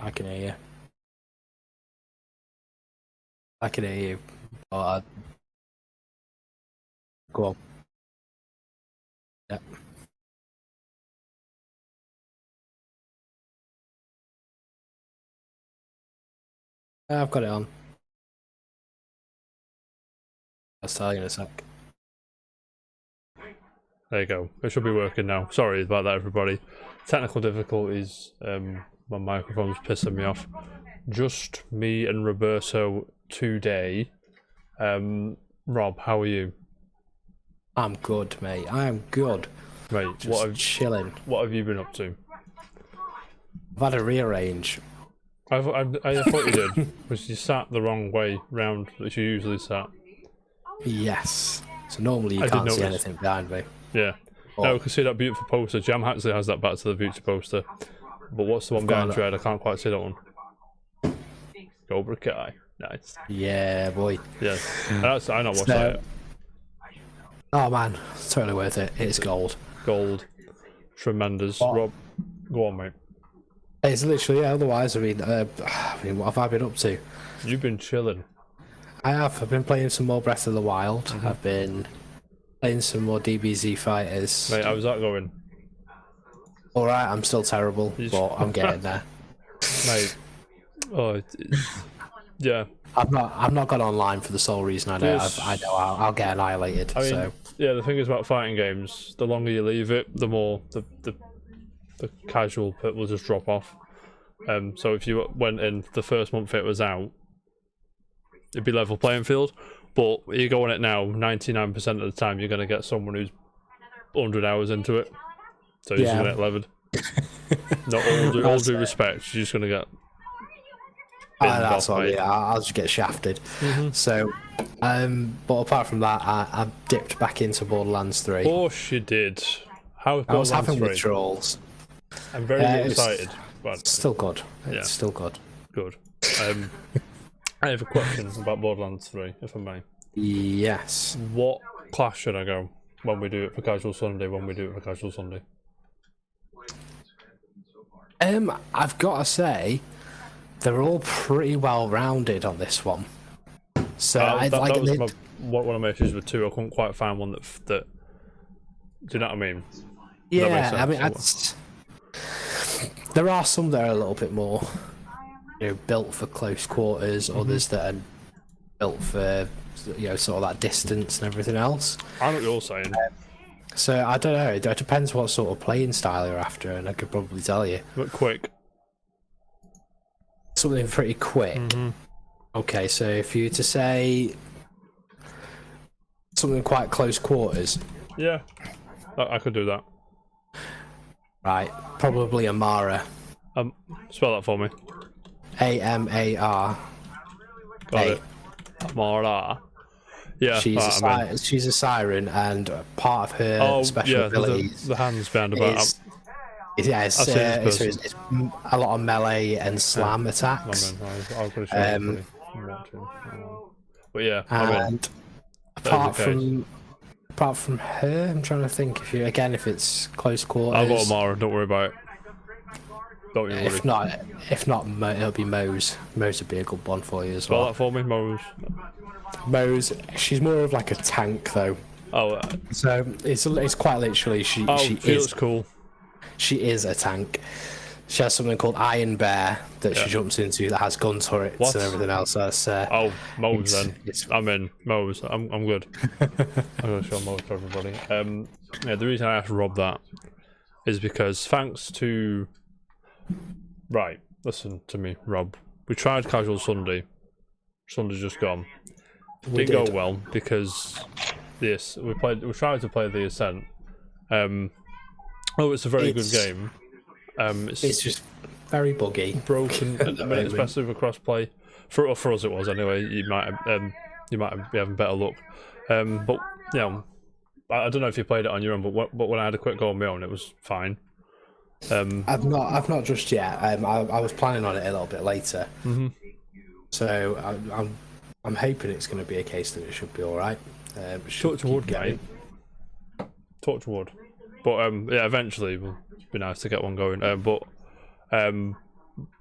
I can hear you. I can hear you. Go on. Yeah. I've got it on. I'll tell you in a sec. There you go. It should be working now. Sorry about that, everybody. Technical difficulties. My microphone's pissing me off. Just me and Roberto today. Rob, how are you? I'm good, mate. I'm good. Mate, Just chilling. What have you been up to? I've had a rearrange. I thought you did, because you sat the wrong way round that you usually sat. Yes. So normally you can't see anything behind me. Yeah. Now we can see that beautiful poster. Jam actually has that Back to the Future poster. But what's the one behind your head? I can't quite see that one. Cobra Kai. Nice. Yeah, boy. Yeah. I know what's that. Oh man, it's totally worth it. It's gold. Gold. Tremendous. Oh. Rob, go on, mate. It's literally, yeah, otherwise, I mean, what have I been up to? You've been chilling. I have. I've been playing some more Breath of the Wild. I've been playing some more DBZ Fighters. Mate, how's that going? Alright, I'm still terrible, but I'm getting there. Mate. Oh, yeah. I've not gone online for the sole reason I know I'll get annihilated. I mean, so yeah, the thing is about fighting games, the longer you leave it, the more the casual pit will just drop off. So if you went in the first month it was out, it'd be level playing field. But you go on it now, 99% of the time you're gonna get someone who's 100 hours into it. So you're just gonna get levered. Not all due respect, you're just gonna get. That's all. Yeah, I'll just get shafted. So, but apart from that, I dipped back into Borderlands 3. Of course you did. How I was having withdrawals. I'm very excited. It's still good. It's still good. Good. I have a question about Borderlands 3, if I may. Yes. What class should I go when we do it for Casual Sunday? I've got to say, they're all pretty well rounded on this one. So that was one of my issues with 2. I couldn't quite find one that. Do you know what I mean? Yeah, I mean, there are some that are a little bit more, built for close quarters. Others that are built for, sort of that distance and everything else. I know what you're saying. So I don't know. It depends what sort of playing style you're after, and I could probably tell you. But quick. Something pretty quick. Okay, so if you were to say something quite close quarters. Yeah, I could do that. Right, probably Amara. Spell that for me. Amar. Got it. Amara. Yeah, she's a siren, and part of her special abilities. The hands behind about. It's a lot of melee and slam attacks. But yeah, and apart from her, I'm trying to think if it's close quarters. I've got Amara. Don't worry about it. Don't you worry. If not, it'll be Mose. Mose would be a good one for you as well. Spell that for me, Mose. Mose, she's more of like a tank though. Oh. So it's quite literally she is cool. She is a tank. She has something called Iron Bear that she jumps into that has gun turrets and everything else. That's Mose then. I'm in. Mose. I'm good. I'm going to show Mose to everybody. The reason I asked Rob that is because thanks to... Right, listen to me, Rob. We tried Casual Sunday. Sunday's just gone. Didn't go well because we tried to play The Ascent. It's a very good game. It's just very buggy, broken, especially with crossplay. For us, it was anyway. You might be having better luck. But I don't know if you played it on your own. But when I had a quick go on my own, it was fine. I've not just yet. I was planning on it a little bit later. So I'm hoping it's going to be a case that it should be all right. Touch wood, mate. Touch wood. But eventually it'll be nice to get one going.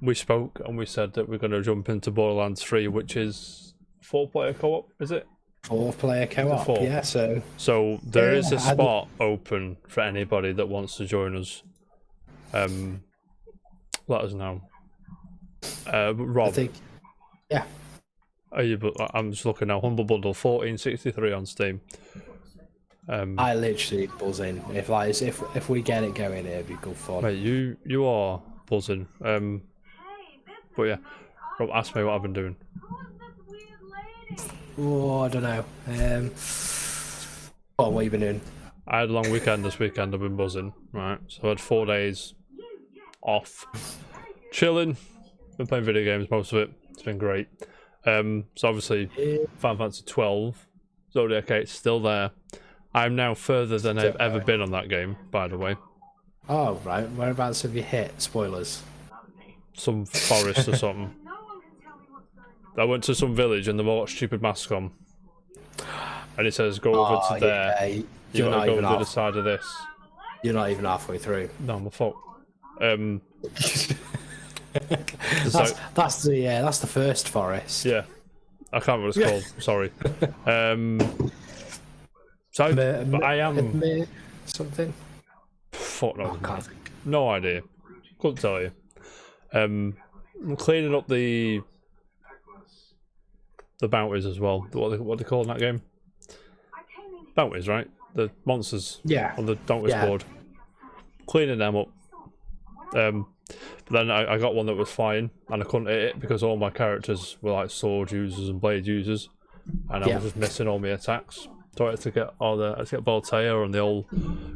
we spoke and we said that we're going to jump into Borderlands 3, which is 4-player co-op, is it? 4-player co-op, Four. yeah. So there is a spot open for anybody that wants to join us. Let us know. Rob, I think, yeah. I'm just looking now. Humble Bundle 14.63 on Steam. I literally buzzing. If we get it going, it'd be good fun. Mate, you are buzzing. But yeah, Rob, ask me what I've been doing. Oh, I don't know. What have you been doing? I had a long weekend this weekend. I've been buzzing. Right, so I had 4 days off, chilling. Been playing video games, most of it. It's been great. So obviously, Final Fantasy 12, Zodiac 8 still there. I'm now further than I've ever been on that game, by the way. Oh, right. Whereabouts have you hit? Spoilers. Some forest or something. I went to some village and they've all got stupid masks on. And it says, go over to there. Yeah. You've got to go over the side of this. You're not even halfway through. No, my fault. That's the first forest. Yeah. I can't remember what it's called. Sorry. But I am... something? Fuck no. I can't think. No idea. Couldn't tell you. I'm cleaning up the bounties as well. What they call in that game? Bounties, right? The monsters. Yeah. On the bounties board. Cleaning them up. But then I got one that was flying, and I couldn't hit it because all my characters were like sword users and blade users, and I was just missing all my attacks. So I had to get Voltaire and the old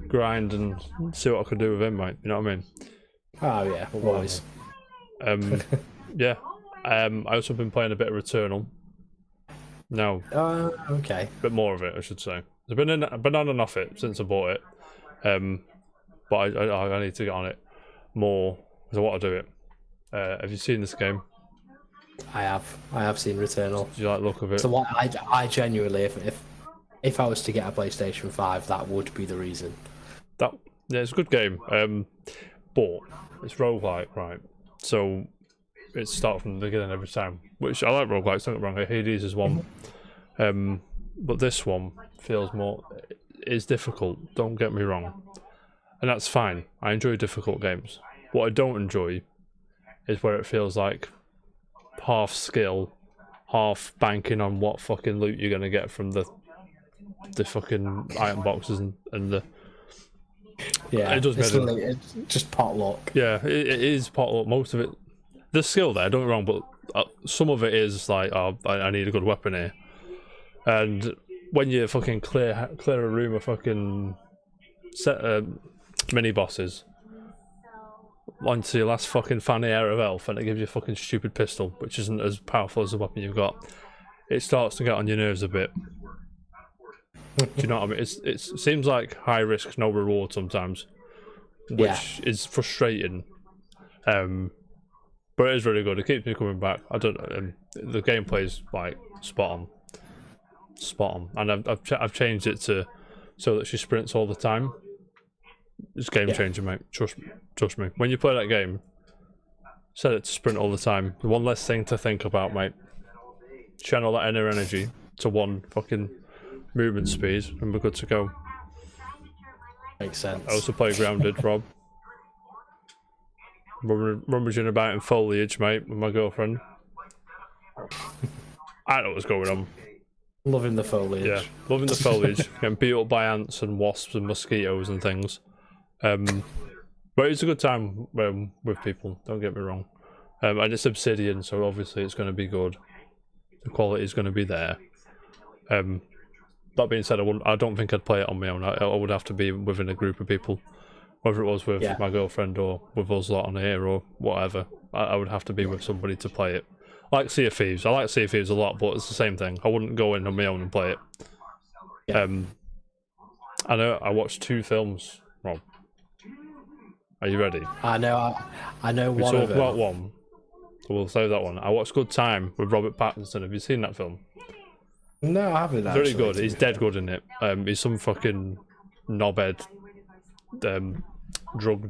grind and see what I could do with him, mate. You know what I mean? Oh yeah, always. Yeah. I also been playing a bit of Returnal. No. Okay. A bit more of it, I should say. I've been on and off it since I bought it. But I need to get on it more because I want to do it. Have you seen this game? I have seen Returnal. Do you like the look of it? So what I genuinely, if I was to get a PlayStation 5, that would be the reason. Yeah, it's a good game. But it's roguelike, right? So it starts from the beginning every time. Which I like roguelikes, don't get me wrong. Hades is one. But this one feels more... It's difficult, don't get me wrong. And that's fine. I enjoy difficult games. What I don't enjoy is where it feels like half skill, half banking on what fucking loot you're going to get from the fucking item boxes and the... Yeah, it's just potluck. Yeah, it is potluck. Most of it... There's skill there, don't get me wrong, but some of it is like, oh, I need a good weapon here. And when you fucking clear a room of fucking mini bosses onto your last fucking fanny air of elf, and it gives you a fucking stupid pistol, which isn't as powerful as the weapon you've got, it starts to get on your nerves a bit. Do you know what I mean? It seems like high risk, no reward sometimes, which is frustrating. But it is really good. It keeps me coming back. I don't know. The gameplay's like spot on, and I've changed it to so that she sprints all the time. It's game changing, mate. Trust me. When you play that game, set it to sprint all the time. One less thing to think about, mate. Channel that inner energy to one fucking movement speed, and we're good to go. Makes sense. I also play Grounded, Rob. Rummaging about in foliage, mate, with my girlfriend. I know what's going on. Loving the foliage. Yeah, loving the foliage. Getting beat up by ants and wasps and mosquitoes and things. But it's a good time with people, don't get me wrong. And it's Obsidian, so obviously it's going to be good. The quality is going to be there. That being said, I don't think I'd play it on my own. I would have to be within a group of people. Whether it was with my girlfriend or with us lot on here or whatever, I would have to be with somebody to play it. Like Sea of Thieves. I like Sea of Thieves a lot, but it's the same thing. I wouldn't go in on my own and play it. Yeah. I know I watched 2 films, Rob. Are you ready? I know we one of them. about one, so we'll save that one. I watched Good Time with Robert Pattinson. Have you seen that film? No, I haven't. Very good. He's dead good in it. He's some fucking knobhead drug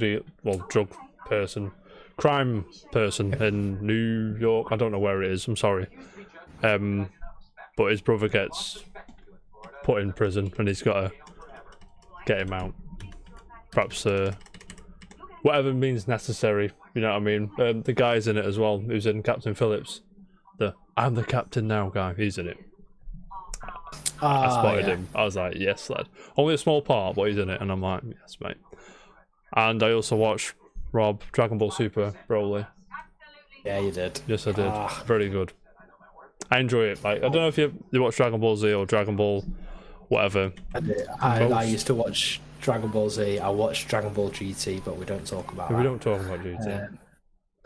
person crime person in New York. I don't know where it is. I'm sorry. But his brother gets put in prison, and he's got to get him out. Perhaps whatever means necessary. You know what I mean? The guy's in it as well. Who's in Captain Phillips? I'm the captain now guy. He's in it. I spotted him. I was like, yes, lad. Only a small part, but he's in it, and I'm like, yes, mate. And I also watched Rob Dragon Ball Super Broly. Yeah, you did. Yes, I did. Very good. I enjoy it. Like, I don't know if you watch Dragon Ball Z or Dragon Ball whatever. I used to watch Dragon Ball Z. I watched Dragon Ball GT, but we don't talk about that. We don't talk about GT.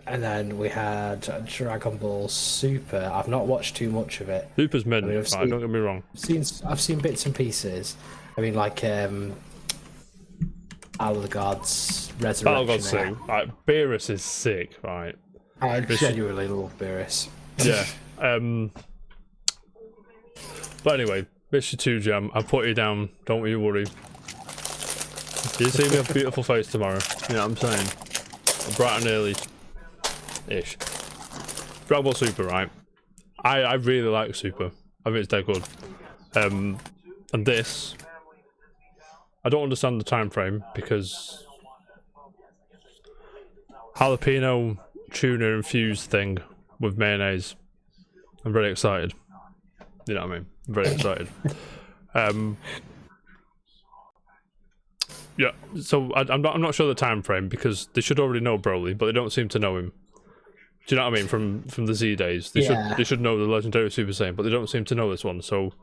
And then we had Dragon Ball Super. I've not watched too much of it. Super's mid, don't get me wrong. I've seen bits and pieces. I mean, like Battle of the Gods, Resurrection. Battle of the Gods sick. Like, Beerus is sick, right? I genuinely love Beerus. Yeah. But anyway, Mr. 2 Jam, I put you down. Don't you worry. You see me have a beautiful face tomorrow. You know what I'm saying? Bright and early-ish. Dragon Ball Super, right? I really like Super. I think it's dead good. And this, I don't understand the time frame because jalapeno tuna infused thing with mayonnaise. I'm very excited. You know what I mean? I'm very excited. Yeah, so I'm not sure the time frame because they should already know Broly, but they don't seem to know him. Do you know what I mean? From the Z days, they should know the legendary Super Saiyan, but they don't seem to know this one. So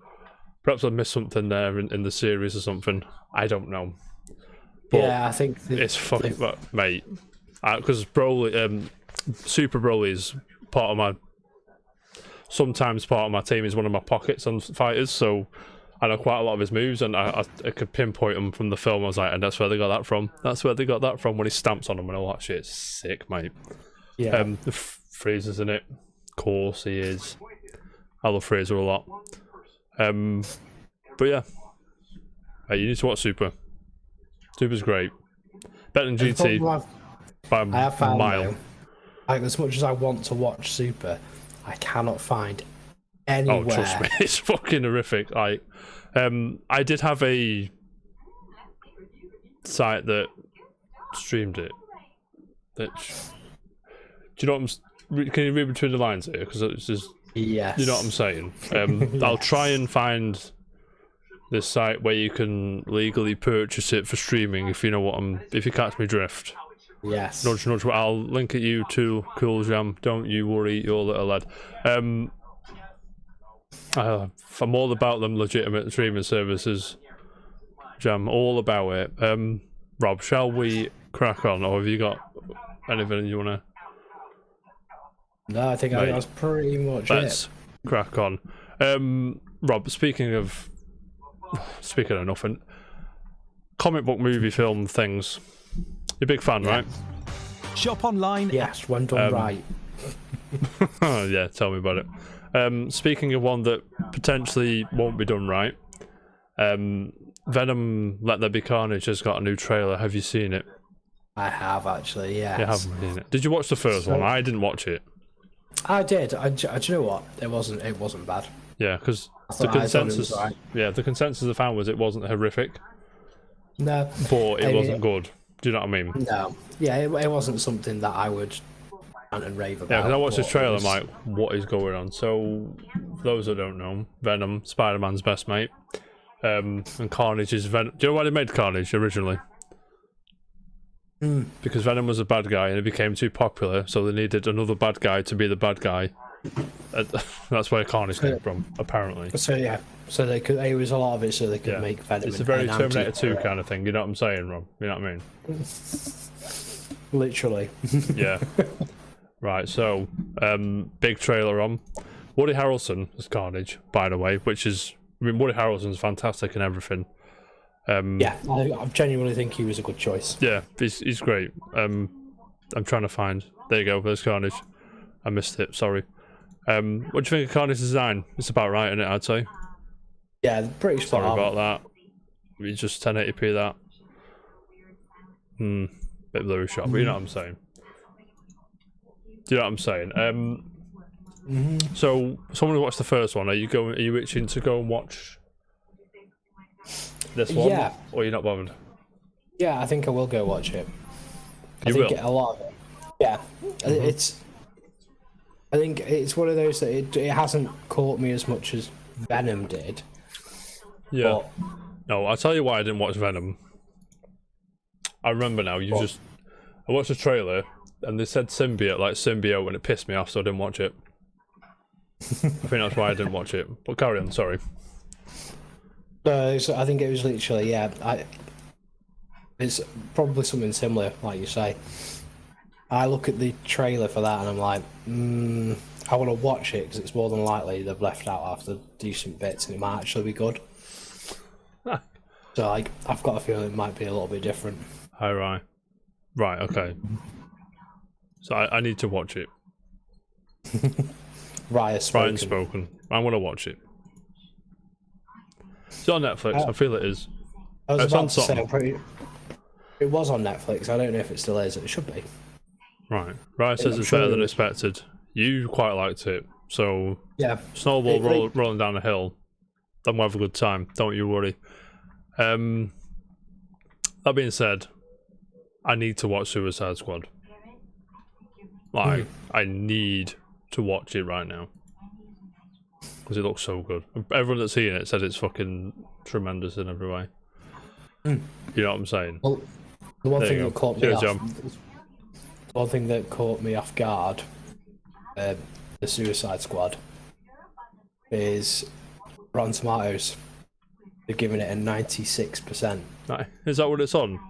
perhaps I missed something there in the series or something. I don't know. But yeah, I think it's fucking mate. Because Broly, Super Broly is sometimes part of my team is one of my pockets on fighters. So I know quite a lot of his moves, and I could pinpoint them from the film. I was like, and that's where they got that from. That's where they got that from when he stamps on them and all that shit. It's sick, mate. Yeah. The Frieza's in it. Of course he is. I love Frieza a lot. But yeah. Hey, you need to watch Super. Super's great. Better than GT by a mile. Though, like, as much as I want to watch Super, I cannot find anywhere. Oh, trust me, it's fucking horrific. I did have a site that streamed it. Do you know what can you read between the lines here? Because it's just, yes. You know what I'm saying? Yes. I'll try and find this site where you can legally purchase it for streaming, if you know what if you catch me drift. Yes. Nudge, nudge. I'll link it you to Cool Jam. Don't you worry, your little lad. I'm all about them legitimate streaming services. Jam, all about it. Rob, shall we crack on, or have you got anything you wanna? No, I think that's pretty much Let's crack on. Rob, speaking of nothing, comic book movie film things. You're a big fan, right? Shop online. Yes, when done right. Yeah, tell me about it. Speaking of one that potentially won't be done right, Venom Let There Be Carnage has got a new trailer. Have you seen it? I have, actually, yes. You haven't seen it. Did you watch the first one? I didn't watch it. I did. Do you know what? It wasn't bad. Yeah, because the consensus, the consensus I found was it wasn't horrific. No. But it wasn't good. Do you know what I mean? No. Yeah, it wasn't something that I would rant and rave about. Yeah, because I watched this trailer, I'm like, what is going on? So, for those that don't know, Venom, Spider-Man's best mate, and Carnage is Venom. Do you know why they made Carnage originally? Because Venom was a bad guy and it became too popular, so they needed another bad guy to be the bad guy. That's where Carnage came from, apparently. So yeah, so they could. It was a lot of it, so they could make Venom. It's a very Terminator 2 kind of thing. You know what I'm saying, Rob? You know what I mean? Literally. Yeah. Right. So, big trailer on. Woody Harrelson as Carnage, by the way, which is, I mean, Woody Harrelson's fantastic and everything. Yeah, I genuinely think he was a good choice. Yeah, he's great. I'm trying to find. There you go. There's Carnage. I missed it. Sorry. What do you think of Carnage's design? It's about right, isn't it? I'd say. Yeah, pretty spot on. Sorry about that. We just 1080p that. Bit blurry shot, but you know what I'm saying. Do you know what I'm saying? So someone who watched the first one, are you itching to go and watch this one? Yeah. Or you're not bothered? Yeah, I think I will go watch it. You will? A lot of it. Yeah. I think it's one of those that it hasn't caught me as much as Venom did. Yeah. But, No, I'll tell you why I didn't watch Venom. I remember now, I watched the trailer and they said symbiote, like symbiote, and it pissed me off, so I didn't watch it. I think that's why I didn't watch it. But carry on, sorry. I think it was literally, it's probably something similar, like you say. I look at the trailer for that and I'm like, I want to watch it because it's more than likely they've left out after decent bits and it might actually be good. So I've got a feeling it might be a little bit different. Hi, Rye. Right, okay. So I need to watch it. Ryan's spoken. I want to watch it. It's on Netflix. I feel it is. I was it's about on to say, something. it was on Netflix. I don't know if it still is. It should be. Right. Ryan says it's better than expected. You quite liked it. So, yeah. Snowball rolling down a hill. Then we'll have a good time. Don't you worry. That being said, I need to watch Suicide Squad. Like, I need to watch it right now. Because it looks so good. Everyone that's seen it said it's fucking tremendous in every way. You know what I'm saying? Well, the one thing that caught me off guard, the Suicide Squad, is Rotten Tomatoes. They're giving it a 96%. Is that what it's on?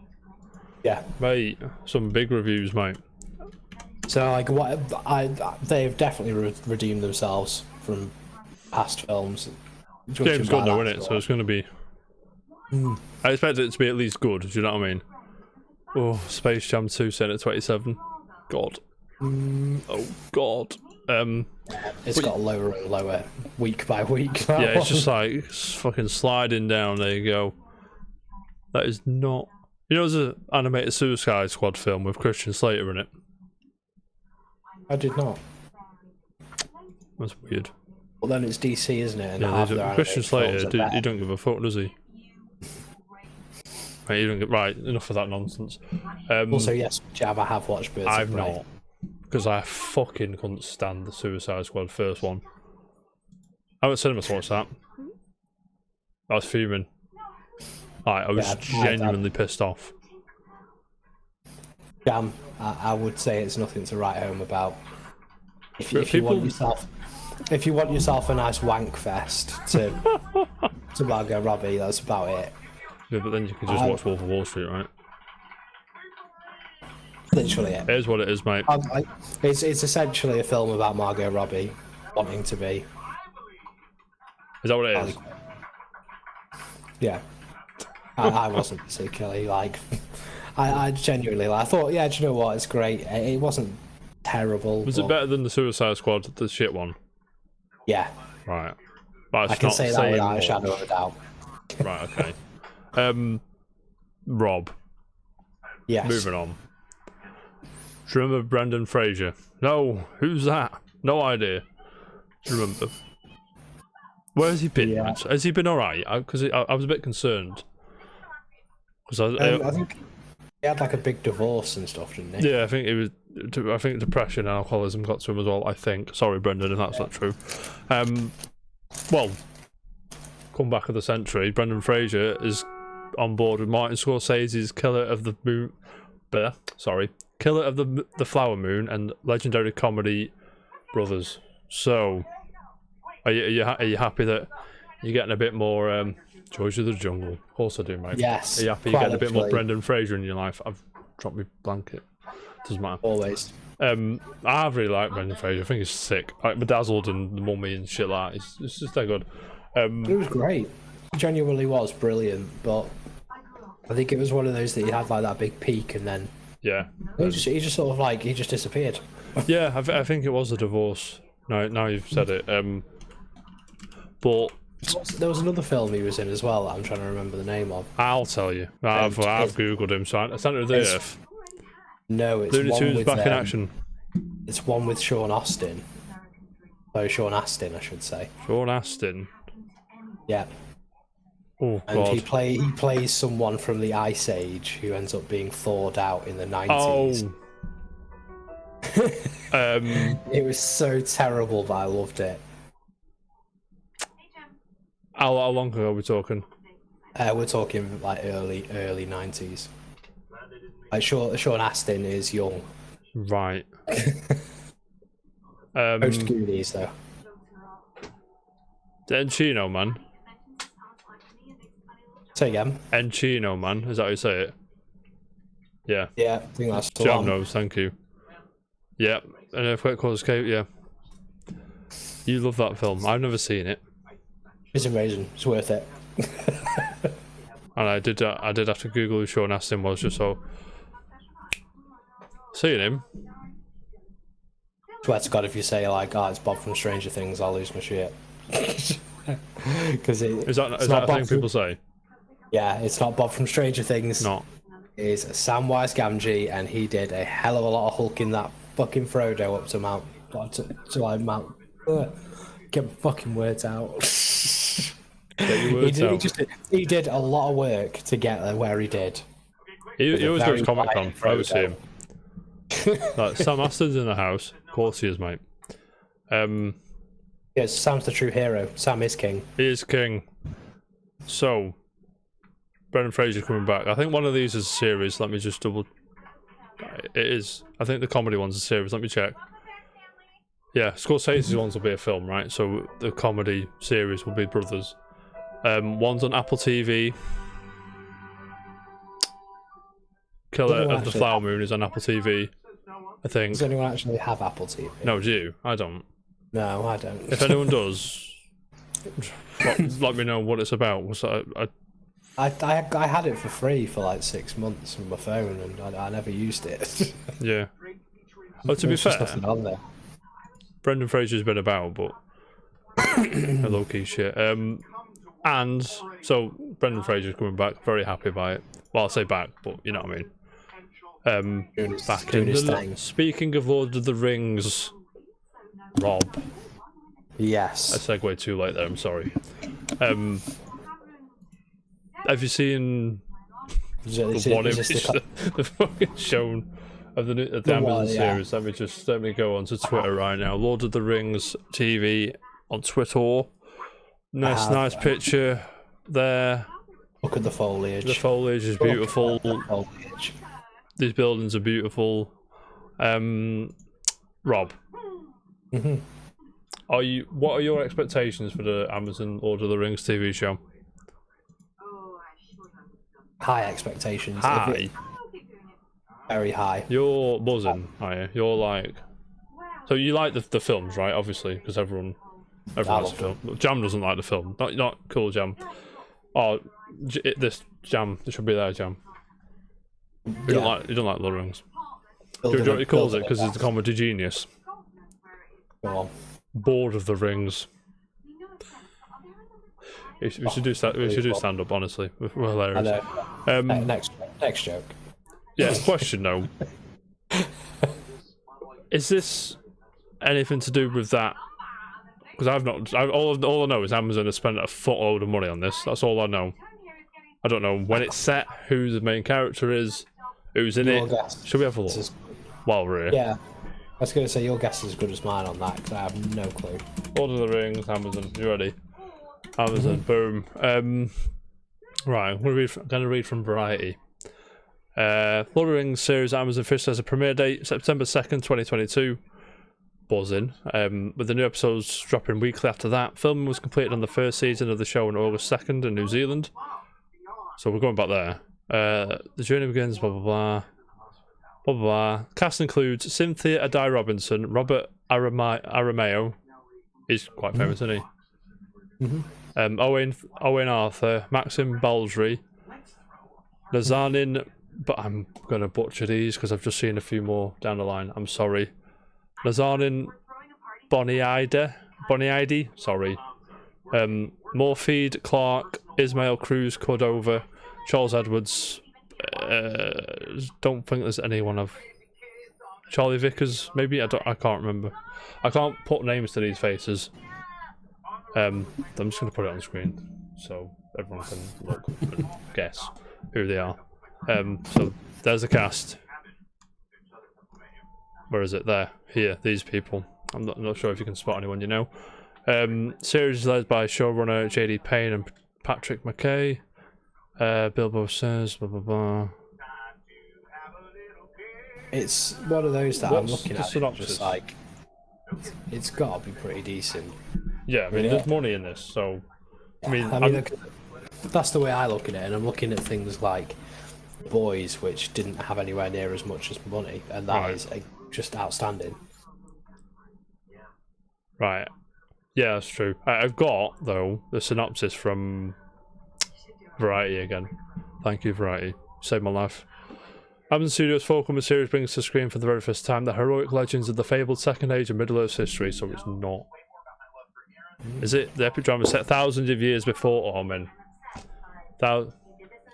Yeah. Mate, some big reviews, mate. So, like, they've definitely redeemed themselves from past films. James Gunn, though, isn't it? So it's going to be. I expect it to be at least good. Do you know what I mean? Oh, Space Jam 2 set at 27. God. Oh God. It's got lower and lower week by week. Yeah, it's just like fucking sliding down. There you go. That is not. You know, there's an animated Suicide Squad film with Christian Slater in it. I did not. That's weird. Well, then it's DC, isn't it? And yeah, Christian Slater, he don't give a fuck, does he? Right, you don't get right. Enough of that nonsense. Also, yes, Jam, I have watched Birds I've of Prey. not, because I fucking couldn't stand the Suicide Squad first one. I went to cinema to watch that. I was fuming. I was genuinely pissed off. Jam, I would say it's nothing to write home about. If you want yourself a nice wank fest to Margot Robbie, that's about it. Yeah, but then you can just watch Wolf of Wall Street, right? Literally, it is what it is, mate. It's essentially a film about Margot Robbie wanting to be. Is that what it is? Yeah. I wasn't particularly like. I genuinely I thought, yeah, do you know what? It's great. It wasn't terrible. Was it better than the Suicide Squad, the shit one? Yeah. Right. I can say that without a shadow of a doubt. Right. Okay. Rob. Yes. Moving on. Do you remember Brendan Fraser? No. Who's that? No idea. Do you remember? Where has he been? Yeah. Has he been alright? Because I was a bit concerned. I think he had like a big divorce and stuff, didn't he? Yeah, I think depression and alcoholism got to him as well. I think. Sorry, Brendan, if that's not true. Well, comeback of the century. Brendan Fraser is on board with Martin Scorsese's Killer of the Flower Moon and legendary comedy Brothers. So, are you happy that you're getting a bit more Joys of the Jungle? Of course I do, mate. Yes. Are you happy you're getting a bit more Brendan Fraser in your life? I've dropped my blanket. Doesn't matter. Always. I really like Brendan Fraser. I think he's sick. Like Bedazzled and The Mummy and shit like that. It's just that good. It was great. It genuinely was brilliant, but I think it was one of those that he had like that big peak and then he just sort of like he just disappeared. Yeah, I think it was a divorce. Now you've said it. But there was another film he was in as well that I'm trying to remember the name of. I'll tell you. I've googled him. Center of the Earth. No, it's Looney one Tunes with Back in Action. It's one with Sean Astin. Oh, Sean Astin, I should say. Sean Astin. Yeah. Oh And God. he plays someone from the Ice Age who ends up being thawed out in the 90s. Oh. It was so terrible, but I loved it. How long ago are we talking? We're talking like early 90s. Like Sean Astin is young. Right. Post Goonies though. The Encino Man. Say again. Encino Man, is that how you say it? Yeah. Yeah, I think that's the Jam one. knows, thank you. Yeah, and Earthquake Caused Escape, yeah. You love that film. I've never seen it. It's amazing. It's worth it. And I did have to Google who Sean Astin was just so. Seeing him. Swear to God, if you say like, "Oh, it's Bob from Stranger Things," I'll lose my shit. Because Is that a thing people say? Yeah, it's not Bob from Stranger Things. Not. It's Samwise Gamgee, and he did a hell of a lot of hulking that fucking Frodo up to Mount. To like Mount. Get my fucking words out. Get your words out. He did a lot of work to get there where he did. He always very goes Comic Con. quiet I would see him. Like, Sam Astin's in the house. Of course he is, mate. Yes, Sam's the true hero. Sam is king. He is king. So, Brendan Fraser's coming back. I think one of these is a series. Let me just double. It is. I think the comedy one's a series. Let me check. Yeah, Scorsese's ones will be a film, right? So the comedy series will be Brothers. One's on Apple TV. Killer of the Flower Moon is on Apple TV, I think. Does anyone actually have Apple TV? No, do you? I don't. No, I don't. If anyone does, let me know what it's about. I had it for free for like 6 months on my phone, and I never used it. Yeah. Well, to be There's just fair, nothing on there. Brendan Fraser's been about, but a low-key shit. And so Brendan Fraser's coming back. Very happy by it. Well, I'll say back, but you know what I mean. Back in the, speaking of Lord of the Rings, Rob. Yes. I segued too late there. I'm sorry. Have you seen the one image the fucking shown of the Amazon series? Let me go onto Twitter right now. Lord of the Rings TV on Twitter. Nice picture there. Look at the foliage. The foliage is beautiful. Foliage. These buildings are beautiful. Rob, what are your expectations for the Amazon Lord of the Rings TV show? High expectations. High. Very high. You're buzzing, are you? You're like, so you like the films, right? Obviously, because everyone likes the film. Jam doesn't like the film. Not cool, Jam. Oh, this Jam. It should be there, Jam. You don't like Lord of the Rings. Do you know what he calls it? Because it's the comedy genius. Go on. Bored of the Rings. We should do stand up. Honestly, we're hilarious. I know. Next joke. Yeah. Question though. Is this anything to do with that? Because all I know is Amazon has spent a footload of money on this. That's all I know. I don't know when it's set, who the main character is, who's in it. Should we have a look? While we're here. Yeah. I was going to say your guess is as good as mine on that, because I have no clue. Lord of the Rings, Amazon. You ready? Amazon, boom. Right, I'm going to read from Variety. Lord of the Rings series Amazon Fish has a premiere date, September 2nd, 2022. Buzzing. With the new episodes dropping weekly after that. Filming was completed on the first season of the show on August 2nd in New Zealand. So we're going back there. The journey begins, blah, blah, blah. Blah, blah, blah. Cast includes Cynthia Addai Robinson, Robert Arameo. He's quite famous, isn't he? Owen Arthur, Maxim Baldry, Nazanin, but I'm going to butcher these because I've just seen a few more down the line. I'm sorry. Nazanin Boniide, sorry. Morfeed Clark, Ismail Cruz Cordova, Charles Edwards. Don't think there's anyone I've Charlie Vickers, maybe? I can't remember. I can't put names to these faces. I'm just going to put it on the screen so everyone can look and guess who they are. So there's the cast. Where is it? There. Here. These people. I'm not sure if you can spot anyone you know. Series is led by showrunner J.D. Payne and Patrick McKay. Bilbo says, blah blah blah. It's one of those that What's I'm looking the at. synopsis? Just like, it's got to be pretty decent. Yeah, I mean, Yeah. there's money in this, so I mean, that's the way I look at it, and I'm looking at things like Boys, which didn't have anywhere near as much as money, and that Right. is just outstanding. right. Yeah, that's true. I've got though the synopsis from Variety again. Thank you, Variety. Saved my life. Amazon Studios' Fulcrum series brings to screen for the very first time the heroic legends of the fabled Second Age of Middle-earth's history, so it's not. Is it? The epic drama set thousands of years before Ormin. There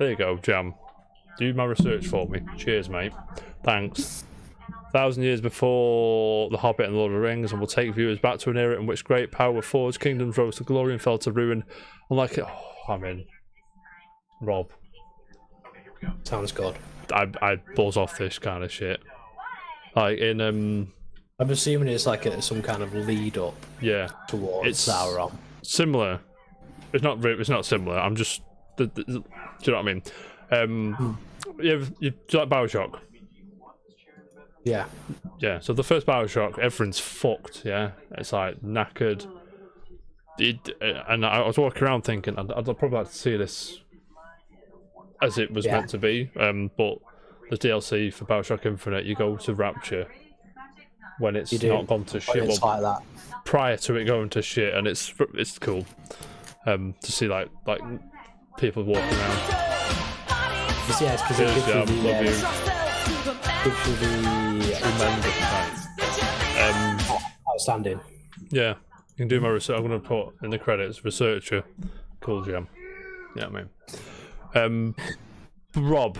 you go, Jam. Do my research for me. Cheers, mate. Thanks. 1,000 years before The Hobbit and Lord of the Rings, and will take viewers back to an era in which great power forged, kingdoms rose to glory and fell to ruin. Unlike it, I'm in. Rob, Sounds good. I buzz off this kind of shit. Like in I'm assuming it's like some kind of lead up yeah, towards It's- Sauron. similar. It's not similar. I'm just. Do you know what I mean? Do you like Bioshock? Yeah. Yeah, so the first Bioshock, everything's fucked, yeah? It's like knackered. And I was walking around thinking, I'd probably like to see this as it was Yeah. meant to be, but the DLC for Bioshock Infinite, you go to Rapture when it's You do. not gone to When shit, it's well, like that. prior to it going to shit, and it's cool to see like people walking around. Yeah, it's because it Cheers, gives Jam, you the, love you. gives you the outstanding. Yeah, you can do my research. I'm going to put in the credits, researcher, cool Jam. Yeah, I mean. Rob,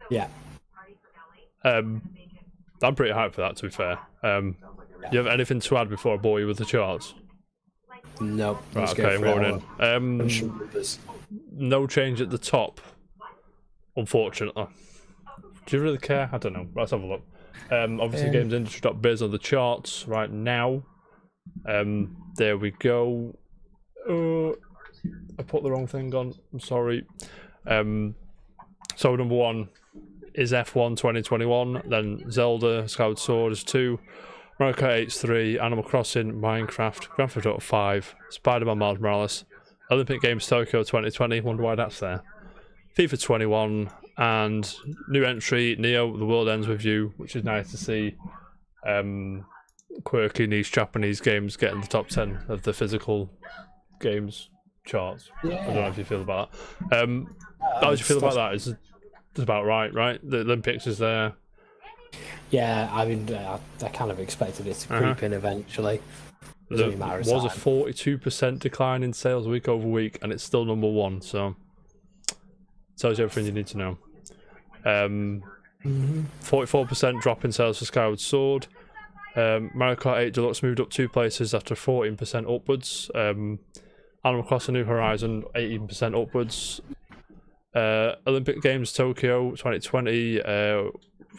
Yeah. I'm pretty hyped for that, to be fair. You have anything to add before I bore you with the charts? Nope. Right, Let's okay, go I'm for going it. in. No change at the top, unfortunately. Do you really care? I don't know. Let's have a look. Obviously, gamesindustry.biz on the charts right now. There we go. I put the wrong thing on. I'm sorry. So number one is F1 2021, then Zelda Skyward Sword is 2, Mario Kart 8's 3, Animal Crossing, Minecraft, Grand Theft Auto 5, Spider-Man Miles Morales, Olympic Games Tokyo 2020, wonder why that's there, FIFA 21, and new entry, Neo, The World Ends With You, which is nice to see. Quirky niche Japanese games getting the top 10 of the physical games charts. I don't know if you feel about that. How do you feel about that? It's about right? The Olympics is there. Yeah, I mean, I kind of expected it to creep in eventually. There Doesn't matter, was it's a time. 42% decline in sales week over week, and it's still number one. So tells you everything you need to know. 44% drop in sales for Skyward Sword. Mario Kart 8 Deluxe moved up 2 places after 14% upwards. Animal Crossing New Horizon 18% upwards. Olympic Games Tokyo 2020,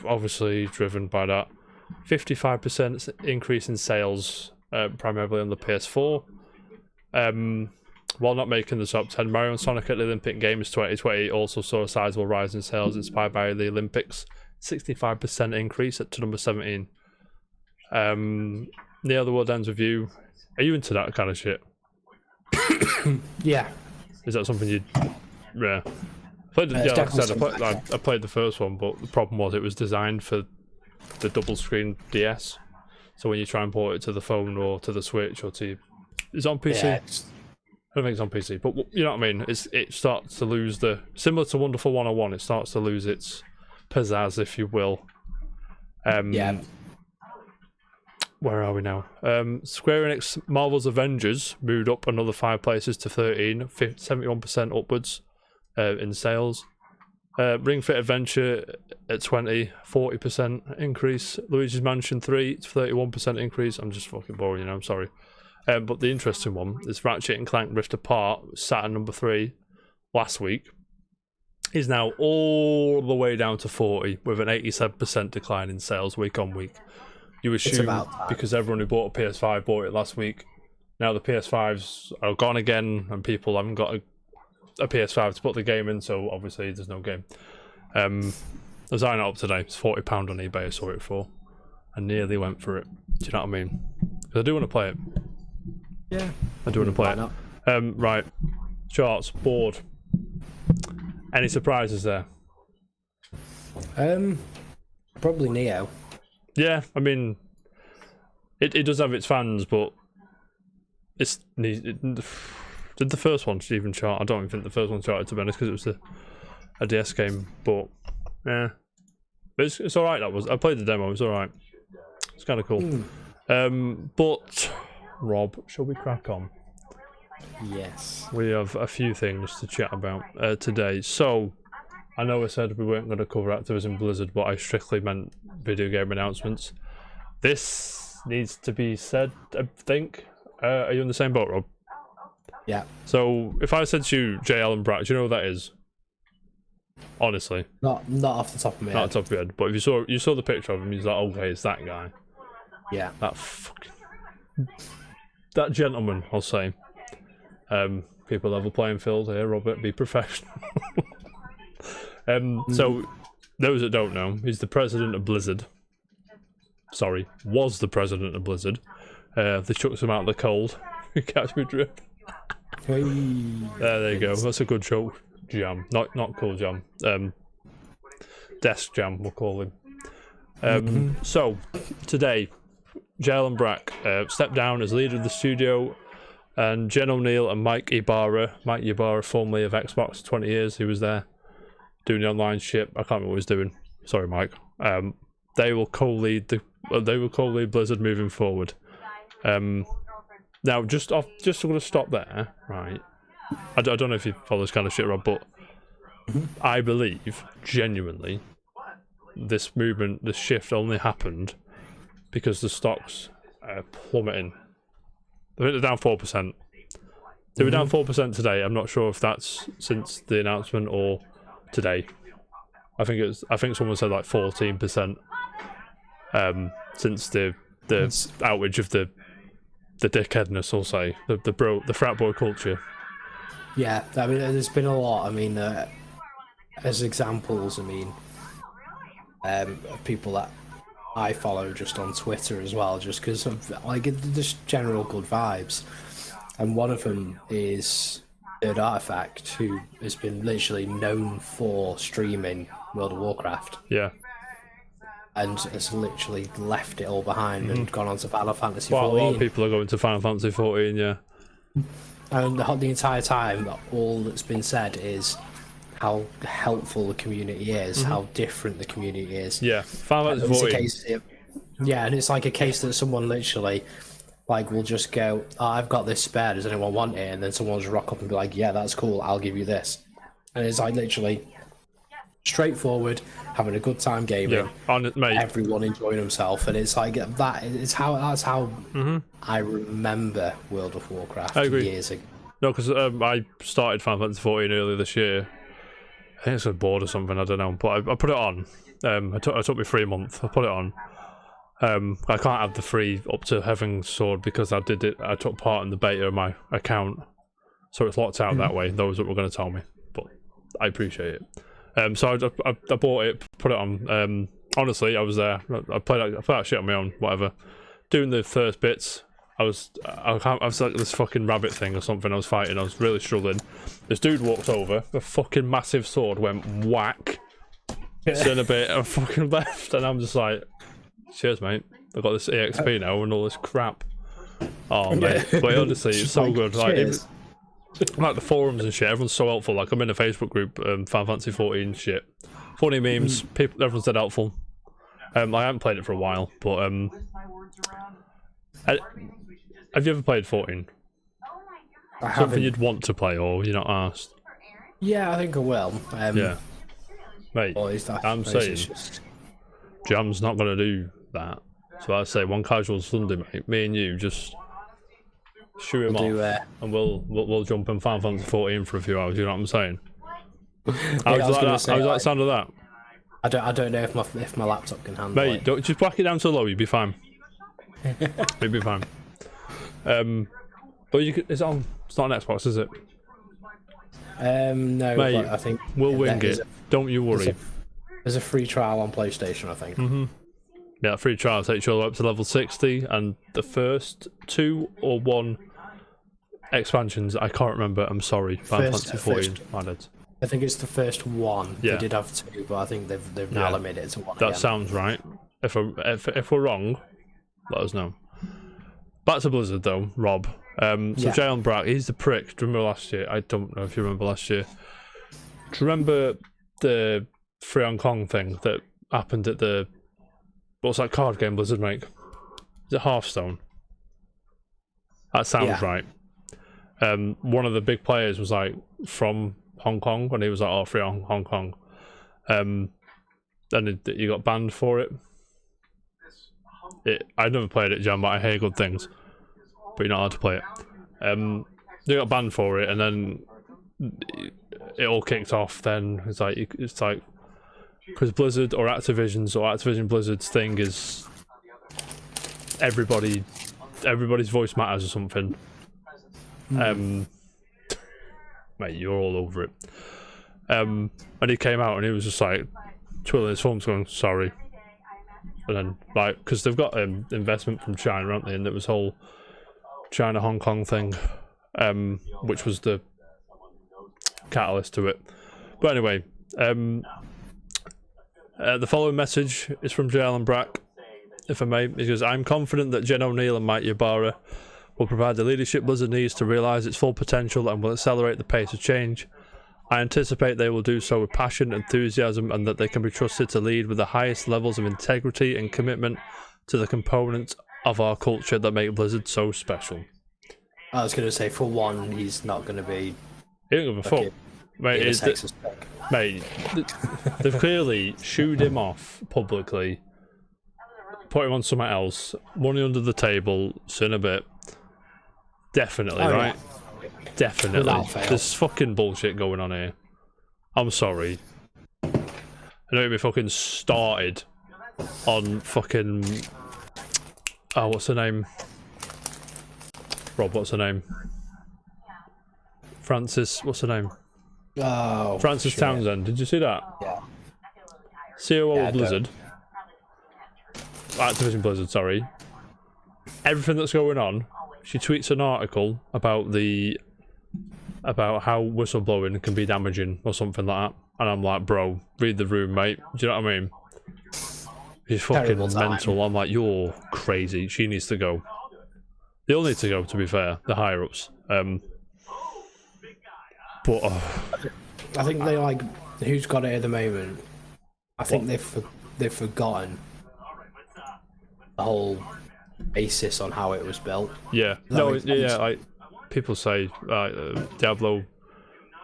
obviously driven by that 55% increase in sales, primarily on the PS4. While not making the top 10, Mario and Sonic at the Olympic Games 2020 also saw a sizable rise in sales inspired by the Olympics, 65% increase to number 17. Neo, The World Ends With You. Are you into that kind of shit? Yeah. Is that something you'd... Yeah. Like I said, I played the first one, but the problem was it was designed for the double screen DS. So when you try and port it to the phone or to the Switch or to... Is it on PC? Yeah, I don't think it's on PC, but you know what I mean? It starts to lose the... Similar to Wonderful 101, it starts to lose its pizzazz, if you will. yeah. Where are we now? Square Enix Marvel's Avengers moved up another 5 places to 13, 71% upwards in sales. Ring Fit Adventure at 40% increase. Luigi's Mansion 3, it's 31% increase. I'm just fucking boring, you know, I'm sorry. But the interesting one is Ratchet and Clank Rift Apart, sat at number 3 last week, is now all the way down to 40 with an 87% decline in sales week on week. You assume because everyone who bought a PS5 bought it last week. Now the PS5s are gone again and people haven't got a PS5 to put the game in, so obviously there's no game. As I know up today, it's £40 on eBay I saw it for. I nearly went for it. Do you know what I mean? Because I do want to play it. Yeah. I do want to play it. Right. Charts, board. Any surprises there? Probably Neo. Yeah, I mean, it does have its fans, but did the first one even chart? I don't even think the first one charted, to be honest, because it was a DS game. But yeah, but it's all right. I played the demo. It was all right. It's kind of cool. But Rob, shall we crack on? Yes. We have a few things to chat about today. So I know I said we weren't going to cover Activision Blizzard, but I strictly meant video game announcements. This needs to be said, I think. Are you in the same boat, Rob? Yeah. So if I said to you, JL and Brack, do you know who that is? Honestly. Not off the top of my head. Not off the top of your head. But if you saw the picture of him, he's like, okay, it's that guy. Yeah. That gentleman, I'll say. People level playing field here, Robert, be professional. So those that don't know, he's the president of Blizzard. Sorry, was the president of Blizzard. They chucked him out of the cold. Catch me drift. Hey. There you go. That's a good show. Jam, not cool jam. Desk jam, we'll call him. So today, Jael and Brack stepped down as leader of the studio, and Jen O'Neill and Mike Ibarra, formerly of Xbox, 20 years, he was there doing the online shit. I can't remember what he was doing. Sorry, Mike. They will co-lead Blizzard moving forward. Now, just going to stop there, right? I don't know if you follow this kind of shit, Rob, but I believe, genuinely, this movement, this shift only happened because the stocks are plummeting. I think they're down 4%. They were down 4% today. I'm not sure if that's since the announcement or today. I think someone said like 14%. Since the outage of the dickheadness, I'll say, the frat boy culture. Yeah, I mean, there's been a lot. I mean, as examples, I mean, of people that I follow just on Twitter as well, just because of like just general good vibes. And one of them is Third Artifact, who has been literally known for streaming World of Warcraft. Yeah. And has literally left it all behind and gone on to Final Fantasy 14. A lot of people are going to Final Fantasy 14, yeah. And the entire time, all that's been said is how helpful the community is, how different the community is. Yeah, Final Fantasy 14. And it's like a case that someone literally, like, will just go, oh, I've got this spare, does anyone want it? And then someone will just rock up and be like, yeah, that's cool, I'll give you this. And it's like literally straightforward, having a good time gaming, mate. Everyone enjoying himself, and it's like that's how I remember World of Warcraft years ago. No, because I started Final Fantasy 14 earlier this year. I think it's a board or something, I don't know, but I put it on. I took me 3 months. I put it on. I can't have the free up to Heaven's Sword because I took part in the beta of my account, so it's locked out that way. Those that were going to tell me, but I appreciate it. So I bought it, put it on. Honestly, I was there. I played that shit on my own. Whatever. Doing the first bits, I was like this fucking rabbit thing or something. I was fighting. I was really struggling. This dude walked over. A fucking massive sword went whack. In a bit. I fucking left, and I'm just like, cheers, mate. I've got this EXP now and all this crap. Oh mate, but honestly, it's so good. Like the forums and shit, everyone's so helpful. Like I'm in a Facebook group, Final Fantasy 14 shit, funny memes. People, everyone's dead helpful. I haven't played it for a while, but have you ever played 14? Something you'd want to play, or you're not asked? Yeah, I think I will. Yeah. Mate, boys. I'm saying Jam's not gonna do that. So I say one casual Sunday, mate. Me and you just shoot him off, and we'll jump in Final Fantasy 14 for a few hours. You know what I'm saying? How was that sound of that? I don't know if my laptop can handle Mate, it. don't just whack it down to low. You'll be fine. You'll be fine. But you could, it's not on Xbox, is it? No, Mate, but I think we'll wing it. Don't you worry. There's a free trial on PlayStation, I think. Yeah, free trial takes you all the way up to level 60, and the first 2 or 1 expansions, I can't remember. I'm sorry. Final Fantasy 14 added. I think it's the first one. Yeah. They did have 2, but I think they've now limited it to 1. That sounds right. If we're wrong, let us know. Back to Blizzard though, Rob. Jalen Brack, he's the prick. Do you remember last year? I don't know if you remember last year. Do you remember the Free Hong Kong thing that happened at the what's that card game Blizzard make? Is it Hearthstone? That sounds right. One of the big players was like from Hong Kong, when he was like, "Oh, Free Hong Kong," and he got banned for it. I never played it, Jam, but I hear good things. But you're not allowed to play it. They got banned for it, and then it all kicked off. Then it's like because Blizzard or Activision Blizzard's thing is everybody's voice matters or something. Mate, you're all over it. And he came out and he was just like twiddling his thumbs, going sorry. And then like because they've got investment from China, aren't they? And it was whole China Hong Kong thing, which was the catalyst to it. But anyway, the following message is from Jalen Brack, if I may. He goes, "I'm confident that Jen O'Neill and Mike Ybarra will provide the leadership Blizzard needs to realise its full potential and will accelerate the pace of change. I anticipate they will do so with passion, enthusiasm, and that they can be trusted to lead with the highest levels of integrity and commitment to the components of our culture that make Blizzard so special." I was going to say, for one, he's not going to be... He don't give a fuck. Mate, they've clearly shooed him off publicly, put him on something else, money under the table, sin a bit. Definitely, right? Yeah. Definitely. There's fucking bullshit going on here. I'm sorry. I know we fucking started on fucking... Oh, what's her name? Rob, what's her name? Francis, what's her name? Oh, Francis Townsend. Did you see that? Yeah. COO of Blizzard. Activision Blizzard, sorry. Everything that's going on, she tweets an article about how whistleblowing can be damaging or something like that, and I'm like, bro, read the room, mate. Do you know what I mean? She's fucking mental. I'm like, you're crazy. She needs to go. They all need to go, to be fair, the higher ups. But I think they like who's got it at the moment. I think they've forgotten the whole basis on how it was built. Yeah, no, yeah, like people say Diablo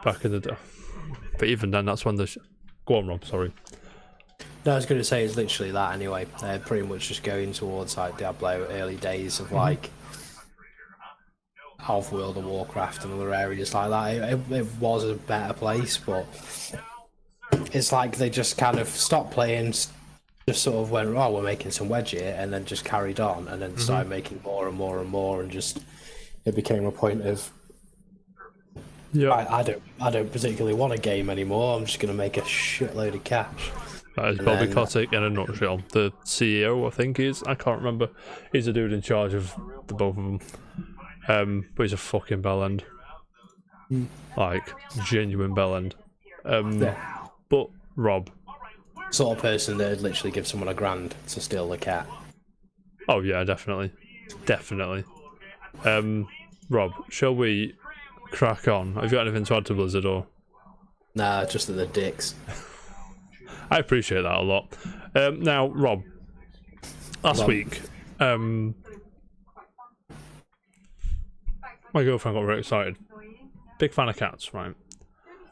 back in the day, but even then, that's when go on, Rob. Sorry. No, I was going to say it's literally that anyway. They're pretty much just going towards like Diablo early days of like half World of Warcraft and other areas like that. It was a better place, but it's like they just kind of stopped playing, just sort of went, oh, we're making some wedge here, and then just carried on, and then started making more and more and more, and just it became a point of, I don't particularly want a game anymore. I'm just going to make a shitload of cash. That is Bobby Kotick in a nutshell. The CEO, I think he is. I can't remember. He's a dude in charge of the both of them. But he's a fucking bellend. Like, genuine bellend. But, Rob. Sort of person that would literally give someone $1,000 to steal the cat. Oh yeah, definitely. Definitely. Rob, shall we crack on? Have you got anything to add to Blizzard, or? Nah, just that they're dicks. I appreciate that a lot. Now, Rob, last week, my girlfriend got very excited. Big fan of cats, right?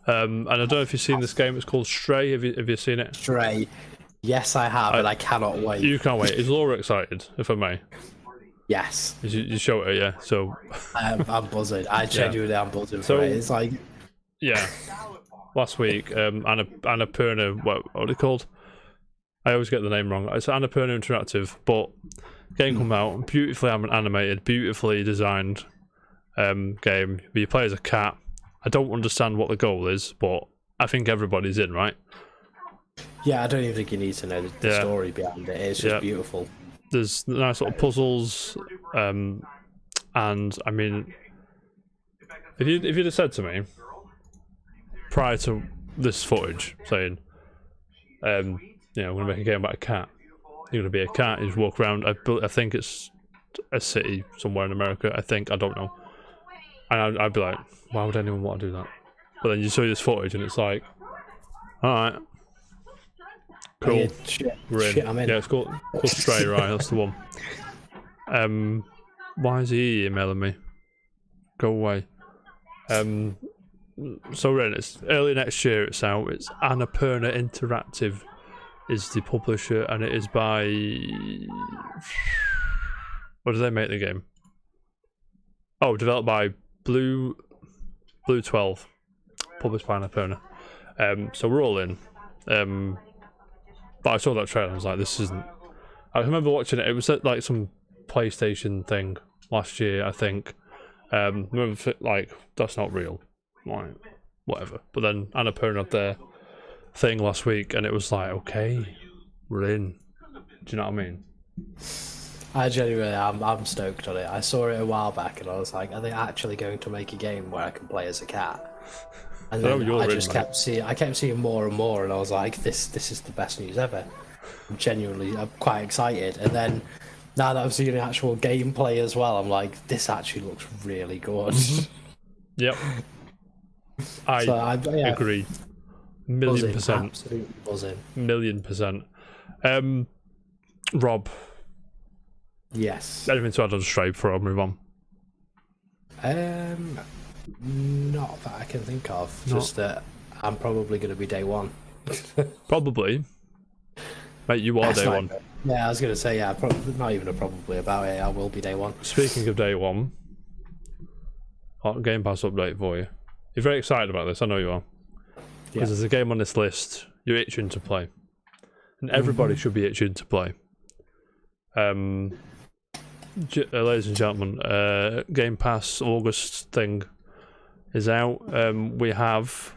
And I don't know if you've seen this game. It's called Stray. Have you seen it? Stray. Yes, I have, and I cannot wait. You can't wait. Is Laura excited? If I may. Yes. You show her, yeah. So. I'm buzzing. I genuinely am buzzing for it. It's like. Yeah. Last week, Annapurna. What are they called? I always get the name wrong. It's Annapurna Interactive, but game come out, beautifully animated, beautifully designed game. Where you play as a cat. I don't understand what the goal is, but I think everybody's in, right? Yeah, I don't even think you need to know the story behind it. It's just beautiful. There's nice little puzzles, and I mean, if you'd have said to me prior to this footage saying, we're gonna make a game about a cat. You're gonna be a cat. You just walk around. I think it's a city somewhere in America. I don't know. And I'd be like, why would anyone want to do that? But then you see this footage and it's like, all right, cool. We're in. I'm in. Yeah, it's called Stray, right? That's the one. Why is he emailing me? Go away. So we're in. It's early next year. It's out. It's Annapurna Interactive is the publisher, and it is by. What do they make the game? Oh, developed by Blue 12, published by Annapurna. So we're all in. But I saw that trailer and I was like, this isn't. I remember watching it. It was at like some PlayStation thing last year, I think. Remember, like, that's not real. Like, whatever. But then Annapurna had their thing last week, and it was like, okay, we're in. Do you know what I mean? I genuinely I'm stoked on it. I saw it a while back, and I was like, are they actually going to make a game where I can play as a cat? And then I just kept seeing more and more, and I was like, this is the best news ever. I'm quite excited. And then now that I'm seeing the actual gameplay as well, I'm like, this actually looks really good. Yep. I agree. Million percent. Absolutely buzzing. $1,000,000%. Rob. Yes. Anything to add on Stray before I move on? Not that I can think of. Just that I'm probably going to be day one. Probably. Mate, you are day one. Yeah, I was going to say, not even a probably about it. I will be day one. Speaking of day one, hot Game Pass update for you. You're very excited about this, I know you are. Because there's a game on this list you're itching to play. And everybody should be itching to play. Ladies and gentlemen, Game Pass August thing is out. We have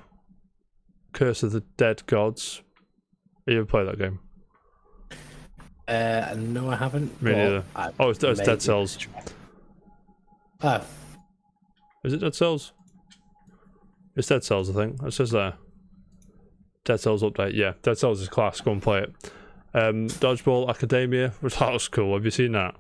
Curse of the Dead Gods. Have you ever played that game? No, I haven't. Me neither. It's Dead Cells. Oh. Is it Dead Cells? It's Dead Cells, I think. It says there. Dead Cells update. Yeah, Dead Cells is class. Go and play it. Dodgeball Academia, which that looks cool. Have you seen that?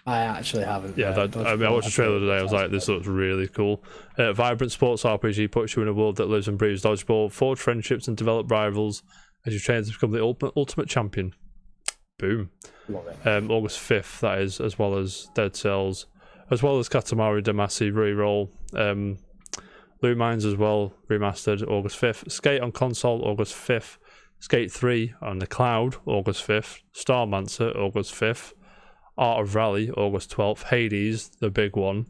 I actually haven't. Yeah, I watched the trailer today. I was like, this looks really cool. Vibrant sports RPG puts you in a world that lives and breathes dodgeball, forge friendships and develop rivals as you train to become the ultimate champion. Boom. Love it. August 5th, that is, as well as Dead Cells, as well as Katamari Damacy Reroll. Blue Mines as well, remastered, August 5th. Skate on console, August 5th. Skate 3 on the cloud, August 5th. Starmancer, August 5th. Art of Rally, August 12th. Hades, the big one.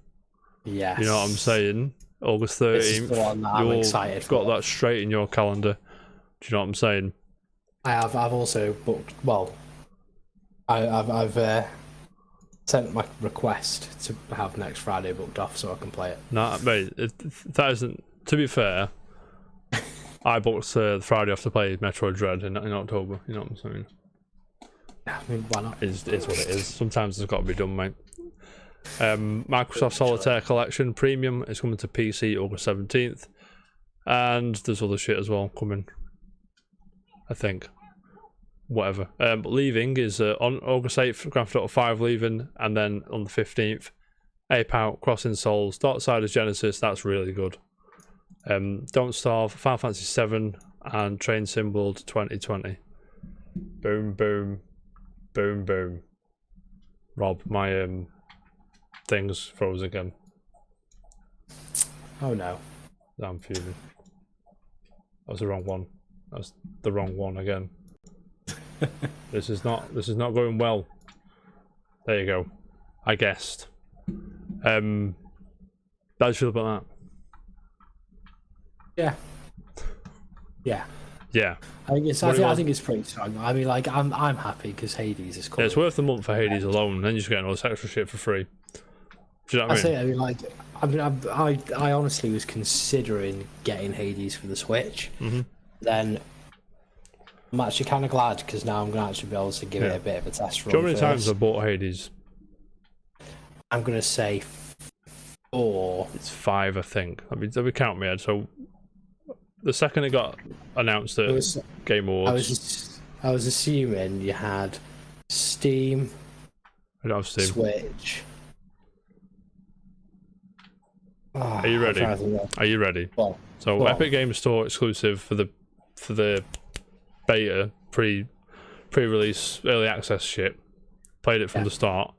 Yes. You know what I'm saying? August 13th. This is the one that I'm excited for. Got that straight in your calendar. Do you know what I'm saying? I've also booked. Well, I've sent my request to have next Friday booked off so I can play it. Nah, mate, that isn't. To be fair, I booked the Friday off to play Metroid Dread in October. You know what I'm saying? I mean, why not? It's what it is. Sometimes it's got to be done, mate. Microsoft Solitaire Collection Premium is coming to PC August 17th, and there's other shit as well coming, I think. Whatever. Leaving is on August 8th, Grand Theft Auto 5 leaving, and then on the 15th, Ape Out, Crossing Souls, Darksiders Genesis. That's really good. Don't Starve, Final Fantasy 7, and Train Sim World 2020. Boom, boom, boom, boom. Rob, my things froze again. Oh no. I'm fuming. That was the wrong one. That's the wrong one again. This is not going well. There you go. I guessed. How do you feel about Yeah. Yeah. that? Yeah. I think it's pretty strong. I mean, like, I'm happy because Hades is cool. Yeah, it's worth the month for Hades alone, then you just get all this extra shit for free. Do you know what I mean? I mean, like, I honestly was considering getting Hades for the Switch. Then I'm actually kind of glad because now I'm going to actually be able to give it a bit of a test run. Do you know how many times I bought Hades? I'm going to say 4. It's 5, I think. Let me count me head. So the second it got announced at Game Awards, I was assuming you had Steam. I don't have Steam. Switch. Are you ready? Are you ready? So Epic Games Store exclusive for the beta pre-release early access shit. Played it from the start.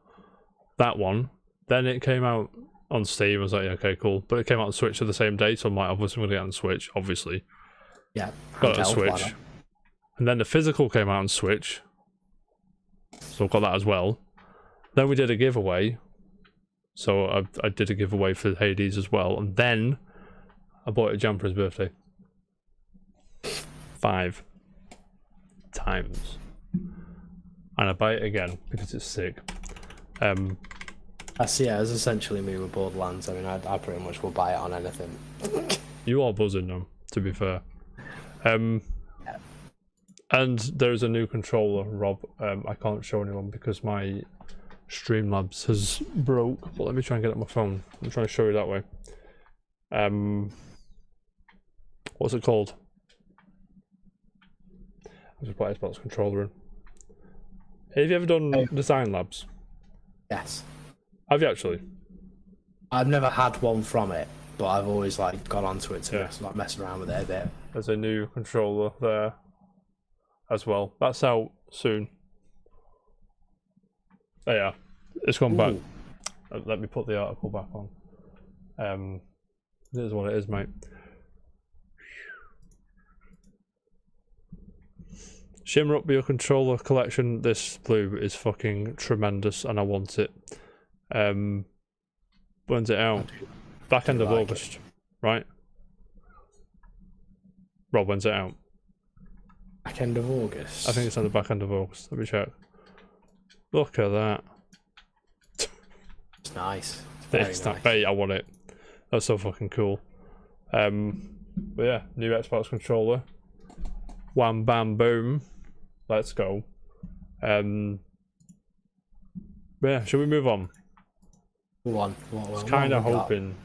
That one. Then it came out on Steam. I was like, yeah, okay, cool. But it came out on Switch at the same day, so I'm like, obviously I'm gonna get on Switch. Obviously. Yeah. Got it on Switch. And then the physical came out on Switch, so I've got that as well. Then we did a giveaway. So I did a giveaway for Hades as well, and then I bought a jam for his birthday. 5 times, and I buy it again because it's sick. That's it's essentially me with Borderlands. I mean, I pretty much will buy it on anything. You are buzzing them, to be fair. And there is a new controller, Rob. I can't show anyone because my Streamlabs has broke, but let me try and get it on my phone. I'm trying to show you that way. What's it called? I'll just put Xbox controller in. Have you ever done Design Labs? Yes. Have you actually? I've never had one from it, but I've always like got onto it to like mess around with it a bit. There's a new controller there as well. That's out soon. Oh yeah, it's gone back. Let me put the article back on. This is what it is, mate. Shimmer up your controller collection. This blue is fucking tremendous, and I want it. When's it out? Back end of August, right? Rob, when's it out? Back end of August. I think it's on the back end of August. Let me check. Look at that. It's nice. It's nice. Hey, I want it. That's so fucking cool. But yeah, new Xbox controller. Wham bam boom. Let's go. Yeah, should we move on? What I was kind of hoping.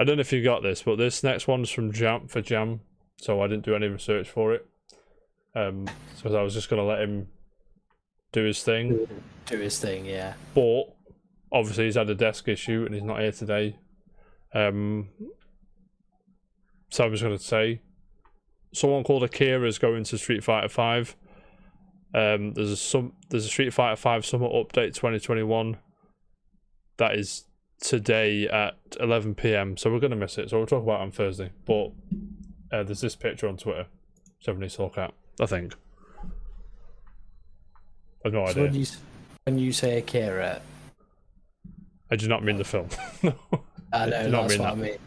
I don't know if you got this, but this next one's from Jam, so I didn't do any research for it. So I was just gonna let him do his thing. Do his thing, yeah. But obviously he's had a desk issue and he's not here today. So I was gonna say, someone called Akira is going to Street Fighter 5. There's a Street Fighter 5 Summer Update 2021. That is today at 11 PM. So we're gonna miss it. So we'll talk about it on Thursday. But there's this picture on Twitter, so everyone needs to look at. I think. I've no idea. When you say Akira, I do not mean the film. No. I know, that's what I mean.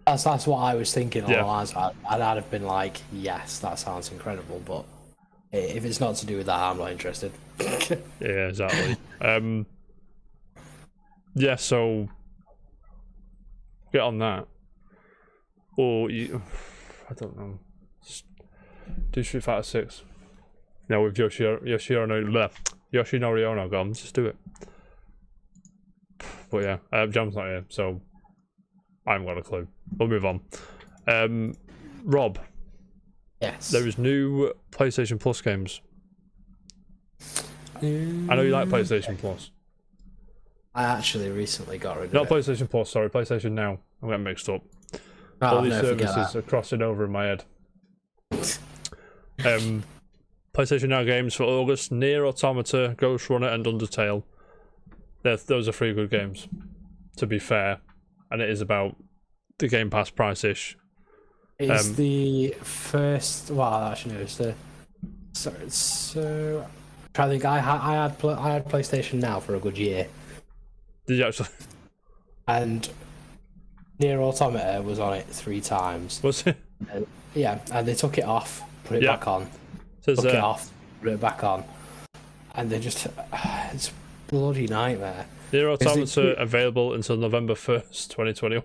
That's what I was thinking. Yeah. I'd have been like, yes, that sounds incredible, but if it's not to do with that, I'm not interested. Yeah, exactly. Yeah, so get on that. Or I don't know. Do Street Fighter 6. Now with Yoshinori Ono gone, just do it. But yeah, Jam's not here, so I haven't got a clue. We'll move on. Rob. Yes. There is new PlayStation Plus games. I know you like PlayStation Plus. I actually recently got rid of Not it. PlayStation Plus, sorry, PlayStation Now. I'm getting mixed up. All these services are crossing over in my head. PlayStation Now games for August: Nier Automata, Ghost Runner, and Undertale. Those are 3 good games, to be fair, and it is about the Game Pass price-ish. It's the first. Well, actually, no. It's the. So. I'm trying to think. I had PlayStation Now for a good year, Did you actually? and Near Automata was on it 3 times. Was it? Yeah, and they took it off, put it back on. Says Took it off, put it back on, and they just. It's a bloody nightmare. Near Automata available until November 1st, 2021.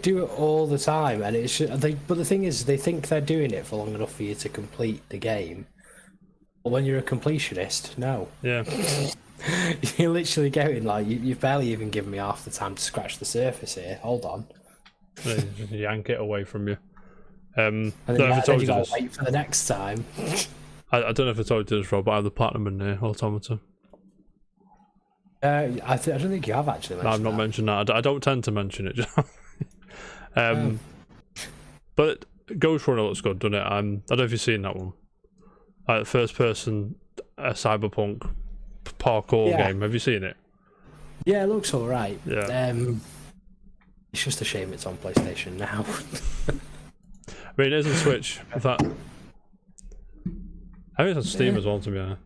Do it all the time, and it's but the thing is, they think they're doing it for long enough for you to complete the game. But when you're a completionist, no. Yeah. You're literally going like you've barely even given me half the time to scratch the surface here. Hold on. They just yank it away from you. And then, don't know if I told you you gotta this. wait for the next time. I don't know if I told you this, Rob, but I have the platinum in Near Automata. I don't think you have actually mentioned No, I've not mentioned that. I don't tend to mention it. But Ghost Runner looks good, doesn't it? I don't know if you've seen that one. Like first person cyberpunk parkour game. Have you seen it? Yeah, it looks alright. Yeah. It's just a shame it's on PlayStation Now. I mean, it is on Switch. In fact, I think it's on Steam as well, to be honest.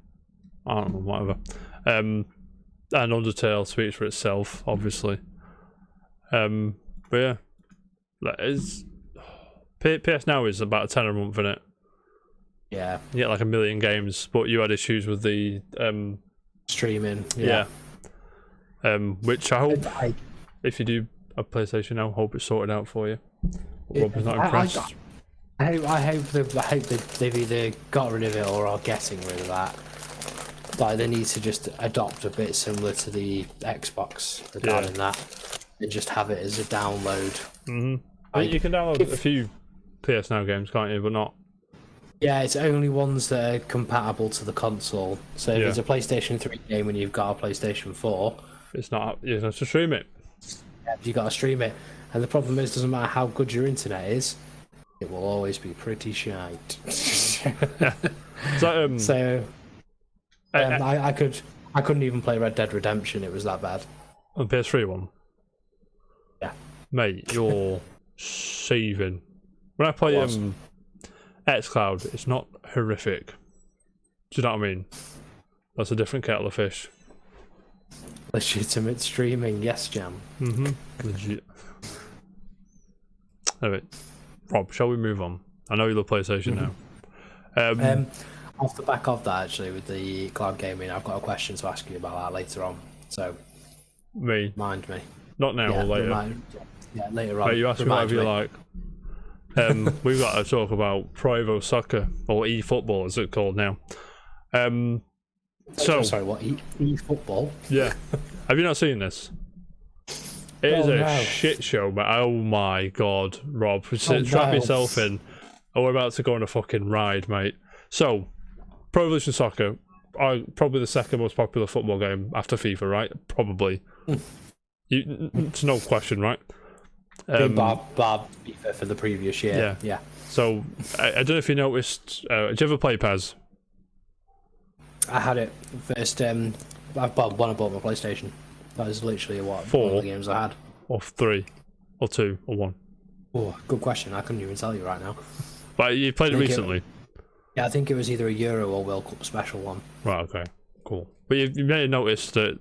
I don't know, whatever. And Undertale speaks for itself, obviously. But yeah, that is. PS Now is about a tenner a month, isn't it? Yeah. You get like 1 million games, but you had issues with the Streaming. yeah. Which I hope, if you do a PlayStation Now, hope it's sorted out for you. Rob was not impressed. I hope they've either got rid of it or are getting rid of that. Like they need to just adopt a bit similar to the Xbox regarding that, and just have it as a download. You can download a few PS Now games, can't you? But not. Yeah, it's only ones that are compatible to the console. So if it's a PlayStation 3 game and you've got a PlayStation 4, it's not. You have to stream it. You got to stream it, and the problem is, doesn't matter how good your internet is, it will always be pretty shite. So I couldn't even play Red Dead Redemption. It was that bad. On PS3 one. Yeah, mate, you're saving. When I play xCloud, it's not horrific. Do you know what I mean? That's a different kettle of fish. Legitimate streaming, yes, Jam. Legit. Anyway, Rob, shall we move on? I know you love PlayStation now. Off the back of that, actually, with the cloud gaming, I've got a question to ask you about that later on. So, mind me. Not now, or later. Later on. Mate, you ask me whatever you like. We've got to talk about Pro Evo Soccer, or eFootball as it's called now. Sorry, what? eFootball? Yeah. Have you not seen this? It is a shit show, but oh my god, Rob. Strap yourself in. We're about to go on a fucking ride, mate. So, Pro Evolution Soccer, probably the second most popular football game after FIFA, right? Probably. It's no question, right? Bob FIFA for the previous year. Yeah. So, I don't know if you noticed, did you ever play PES? I had it first, when I bought my PlayStation. That was literally one of the games I had. Or 3, or 2, or 1? Oh, good question. I couldn't even tell you right now. But you played it recently? I think it was either a Euro or World Cup special one. Right, okay, cool. But you may have noticed that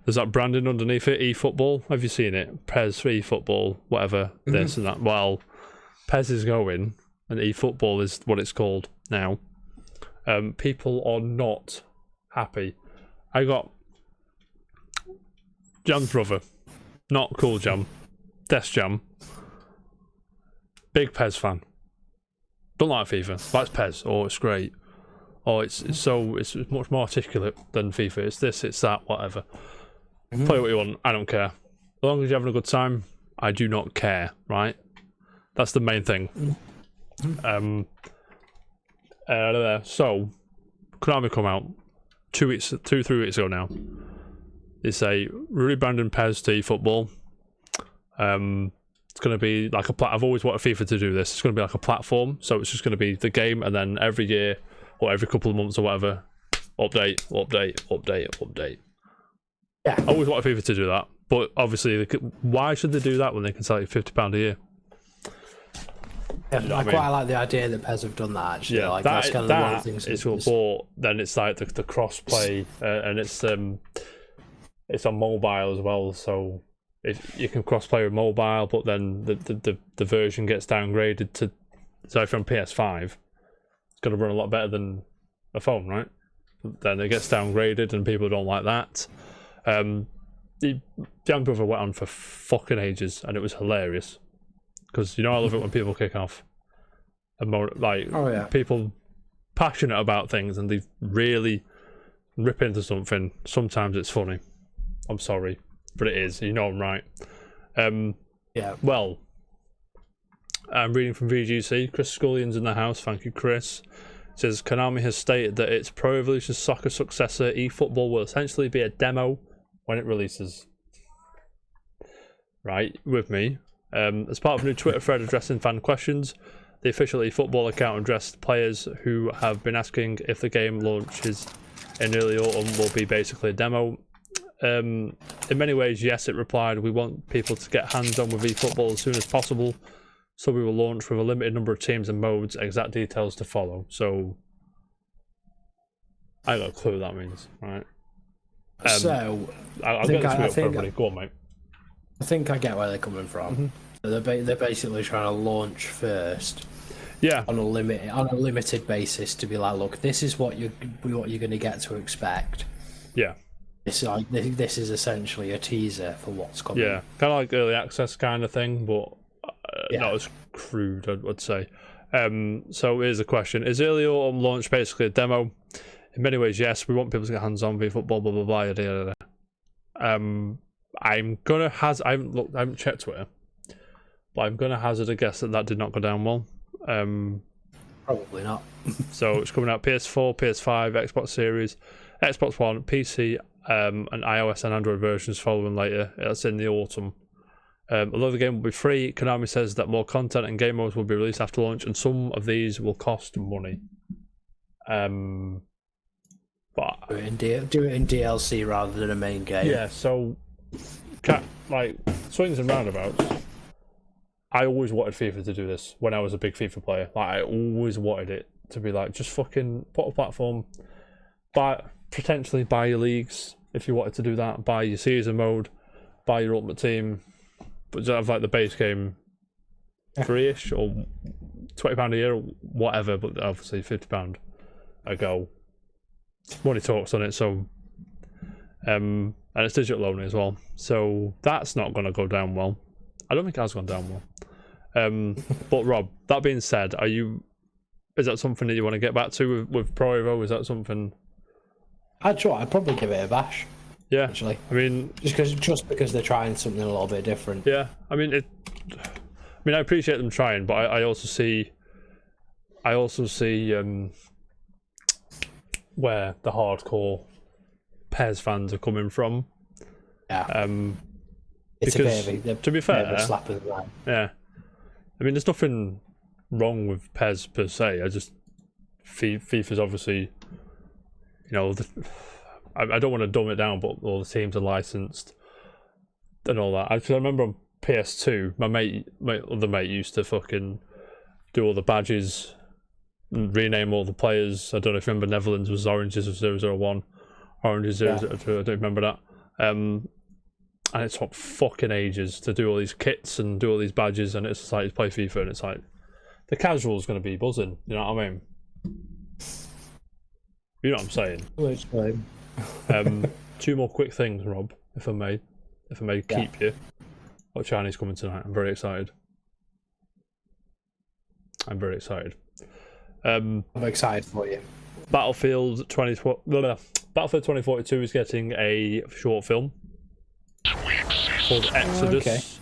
there's that branding underneath it, eFootball. Have you seen it? PES, eFootball, whatever, this and that. Well, PES is going, and eFootball is what it's called now. People are not happy. I got Jam's brother, not Cool Jam, Desk Jam, big PES fan. Don't like FIFA, likes PES. Oh, it's great. Oh, it's much more articulate than FIFA. It's this, it's that, whatever. Play what you want. I don't care. As long as you're having a good time, I do not care. Right? That's the main thing. So, Konami come out 3 weeks ago now. They say rebranding PES to eFootball. It's going to be like I've always wanted FIFA to do this. It's going to be like a platform, so it's just going to be the game, and then every year or every couple of months or whatever, update. Yeah, I always wanted FIFA to do that, but obviously, why should they do that when they can sell you £50 a year? Yeah, You know I what I mean? quite like the idea that Pez have done that. Actually, Yeah, like that, that's kind of one of that the things. is cool. But then it's like the cross play, and it's on mobile as well. So you can cross play with mobile, but then the version gets downgraded to. So from PS5, it's going to run a lot better than a phone, right? Then it gets downgraded, and people don't like that. The Young Brother went on for fucking ages, and it was hilarious. Because I love it when people kick off. And more, people passionate about things and they really rip into something. Sometimes it's funny. I'm sorry, but it is. I'm right. Yeah. Well, I'm reading from VGC. Chris Scullion's in the house. Thank you, Chris. It says Konami has stated that its Pro Evolution Soccer successor, eFootball, will essentially be a demo when it releases. Right, with me. As part of a new Twitter thread addressing fan questions, the official eFootball account addressed players who have been asking if the game launches in early autumn will be basically a demo. In many ways, yes, it replied. We want people to get hands-on with eFootball as soon as possible, so we will launch with a limited number of teams and modes, exact details to follow. So, I got a clue what that means, right? So, I'll get this up for everybody. Go on, mate. I think I get where they're coming from. Mm-hmm. So they're basically trying to launch first. Yeah. On a limited basis to be like, look, this is what you're going to get to expect. Yeah. This is essentially a teaser for what's coming. Yeah, kind of like early access kind of thing, but not as crude, I'd say. So here's a question: is early autumn launch basically a demo? In many ways, yes. We want people to get hands-on with football, blah blah blah, yada yada. I'm gonna I haven't checked Twitter, but I'm gonna hazard a guess that did not go down well. Probably not. So it's coming out PS4, PS5, Xbox Series, Xbox One, PC, and iOS and Android versions following later. That's in the autumn. Although the game will be free, Konami says that more content and game modes will be released after launch, and some of these will cost money. But do it in DLC rather than a main game. Yeah, so swings and roundabouts. I always wanted FIFA to do this when I was a big FIFA player. Like, I always wanted it to be like, just fucking put a platform, potentially buy your leagues if you wanted to do that, buy your season mode, buy your ultimate team, but just have like the base game free-ish or £20 a year or whatever, but obviously £50 a go. Money talks on it, so and it's digital only as well, so that's not going to go down well. I don't think it has gone down well. But Rob, that being said, is that something that you want to get back to with Pro Evo? Is that something? I'd probably give it a bash. Yeah, actually. I mean, just because they're trying something a little bit different. Yeah, I mean, I appreciate them trying, but I also see where the hardcore PES fans are coming from. Yeah. It's to be fair, a slap of the line. Yeah. I mean, there's nothing wrong with PES per se. FIFA's obviously, I don't want to dumb it down, but all the teams are licensed and all that. I remember on PS2, my other mate used to fucking do all the badges and rename all the players. I don't know if you remember, Netherlands was Oranges of 001, Oranges 002, I don't remember that. And it took fucking ages to do all these kits and do all these badges, and it's just like, play FIFA, and it's like, the casual's going to be buzzing, you know what I mean? You know what I'm saying? Which time? Two more quick things, Rob, if I may keep you. Got Chinese coming tonight. I'm very excited. I'm excited for you. Battlefield 2042 is getting a short film called Exodus.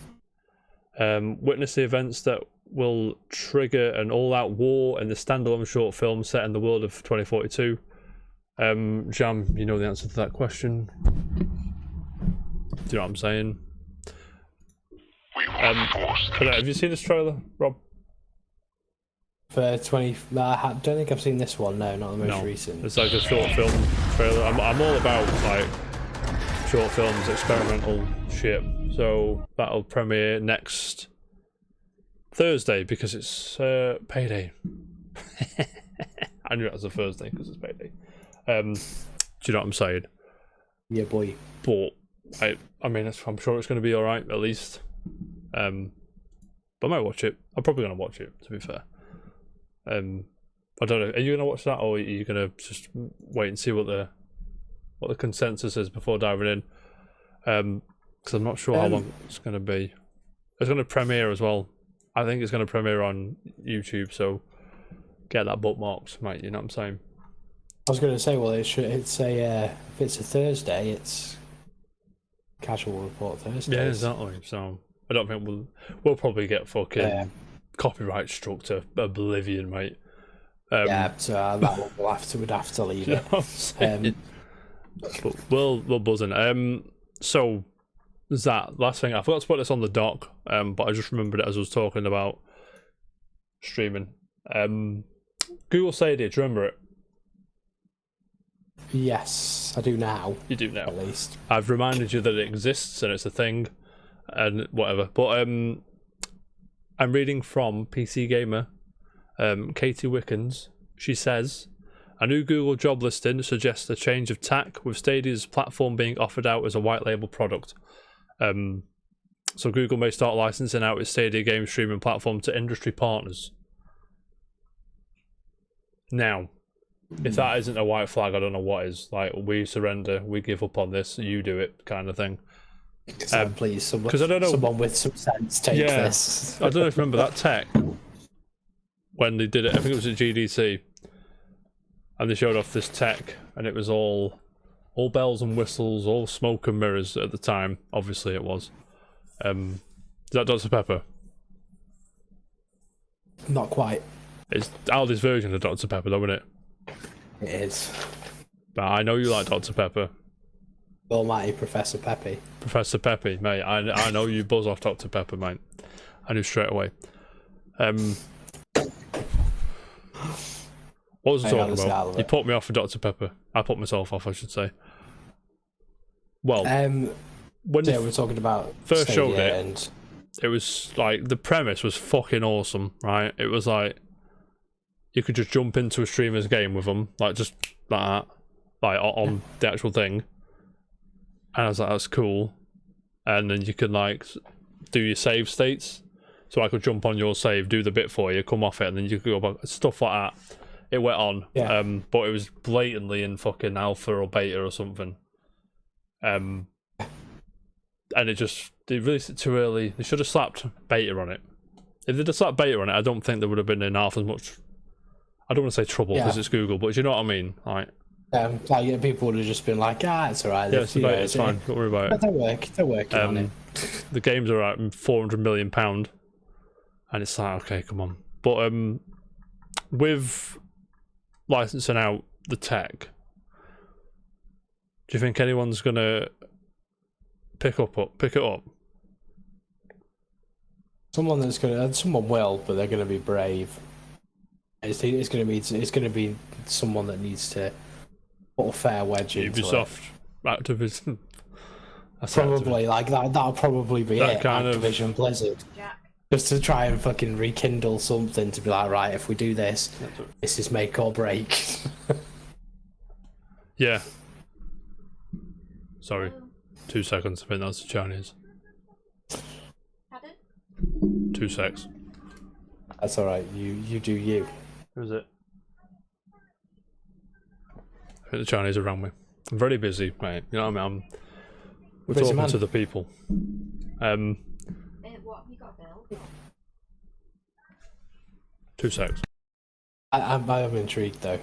Witness the events that will trigger an all-out war in the standalone short film set in the world of 2042. Jam, you know the answer to that question. Do you know what I'm saying? Have you seen this trailer, Rob? For 20, I don't think I've seen this one. No, not the most recent. It's like a short film trailer. I'm all about like short films, experimental shit. So that'll premiere next Thursday because it's payday. I knew it was a Thursday because it's payday. Do you know what I'm saying? Yeah, boy. But I mean, I'm sure it's going to be all right at least. But I might watch it. I'm probably going to watch it. To be fair, I don't know. Are you going to watch that, or are you going to just wait and see what the consensus is before diving in? Because I'm not sure how long it's going to be. It's going to premiere as well. I think it's going to premiere on YouTube, so get that bookmarked, mate. You know what I'm saying? I was going to say, well, if it's a Thursday, it's Casual Report Thursday. Yeah, exactly. So I don't think we'll probably get fucking copyright struck to oblivion, mate. Yeah, so that we'd have to leave it. But we'll buzz in. So there's that. Last thing, I forgot to put this on the doc, but I just remembered it as I was talking about streaming. Google Stadia, do you remember it? Yes, I do now. You do now. At least. I've reminded you that it exists and it's a thing and whatever. But I'm reading from PC Gamer, Katie Wickens. She says, a new Google job listing suggests a change of tack with Stadia's platform being offered out as a white label product. So Google may start licensing out its Stadia game streaming platform to industry partners. Now, if that isn't a white flag, I don't know what is. Like, we surrender, we give up on this, you do it, kind of thing. Please, someone, I don't know, someone with some sense take this. I don't know if you remember that tech when they did it. I think it was at GDC, and they showed off this tech, and it was all bells and whistles, all smoke and mirrors at the time. Obviously, it was. Is that Dr. Pepper? Not quite. It's Aldi's version of Dr. Pepper, though, isn't it? It is. But I know you like Dr. Pepper. Almighty Professor Peppy. Professor Peppy, mate. I know you buzz off Dr. Pepper, mate. I knew straight away. What was I talking about? You put me off for Dr. Pepper. I put myself off, I should say. Well, when we were talking about first Stadia showed it, and... it was like, the premise was fucking awesome, right? It was like, you could just jump into a streamer's game with them, like just like that, like on the actual thing. And I was like, that's cool. And then you could like do your save states. So I could jump on your save, do the bit for you, come off it, and then you could go back, stuff like that. It went on. Yeah. But it was blatantly in fucking alpha or beta or something. And it just, they released it too early. They should have slapped beta on it. If they'd have slapped beta on it, I don't think they would have been in half as much, I don't want to say trouble because it's Google, but you know what I mean? Like people would have just been like, it's alright. Yeah, it's fine. Don't worry about it. They're working on it. The games are at £400 million, and it's like, okay, come on. But with licensing out the tech, do you think anyone's gonna pick it up? Someone will, but they're gonna be brave. It's gonna be someone that needs to put a fair wedge into Ubisoft, Activision. Probably like that. That'll probably be that it. Kind Activision Blizzard, just to try and fucking rekindle something to be like, right, if we do this, this is make or break. Yeah. Sorry, 2 seconds. I think that's the Chinese. Pardon? 2 secs. That's all right. You do you. Who's it? I think the Chinese are around me. I'm very busy, mate. You know what I mean? We're Busy talking Oh, man. to the people. What have you got, Bill? 2 secs. I'm intrigued though.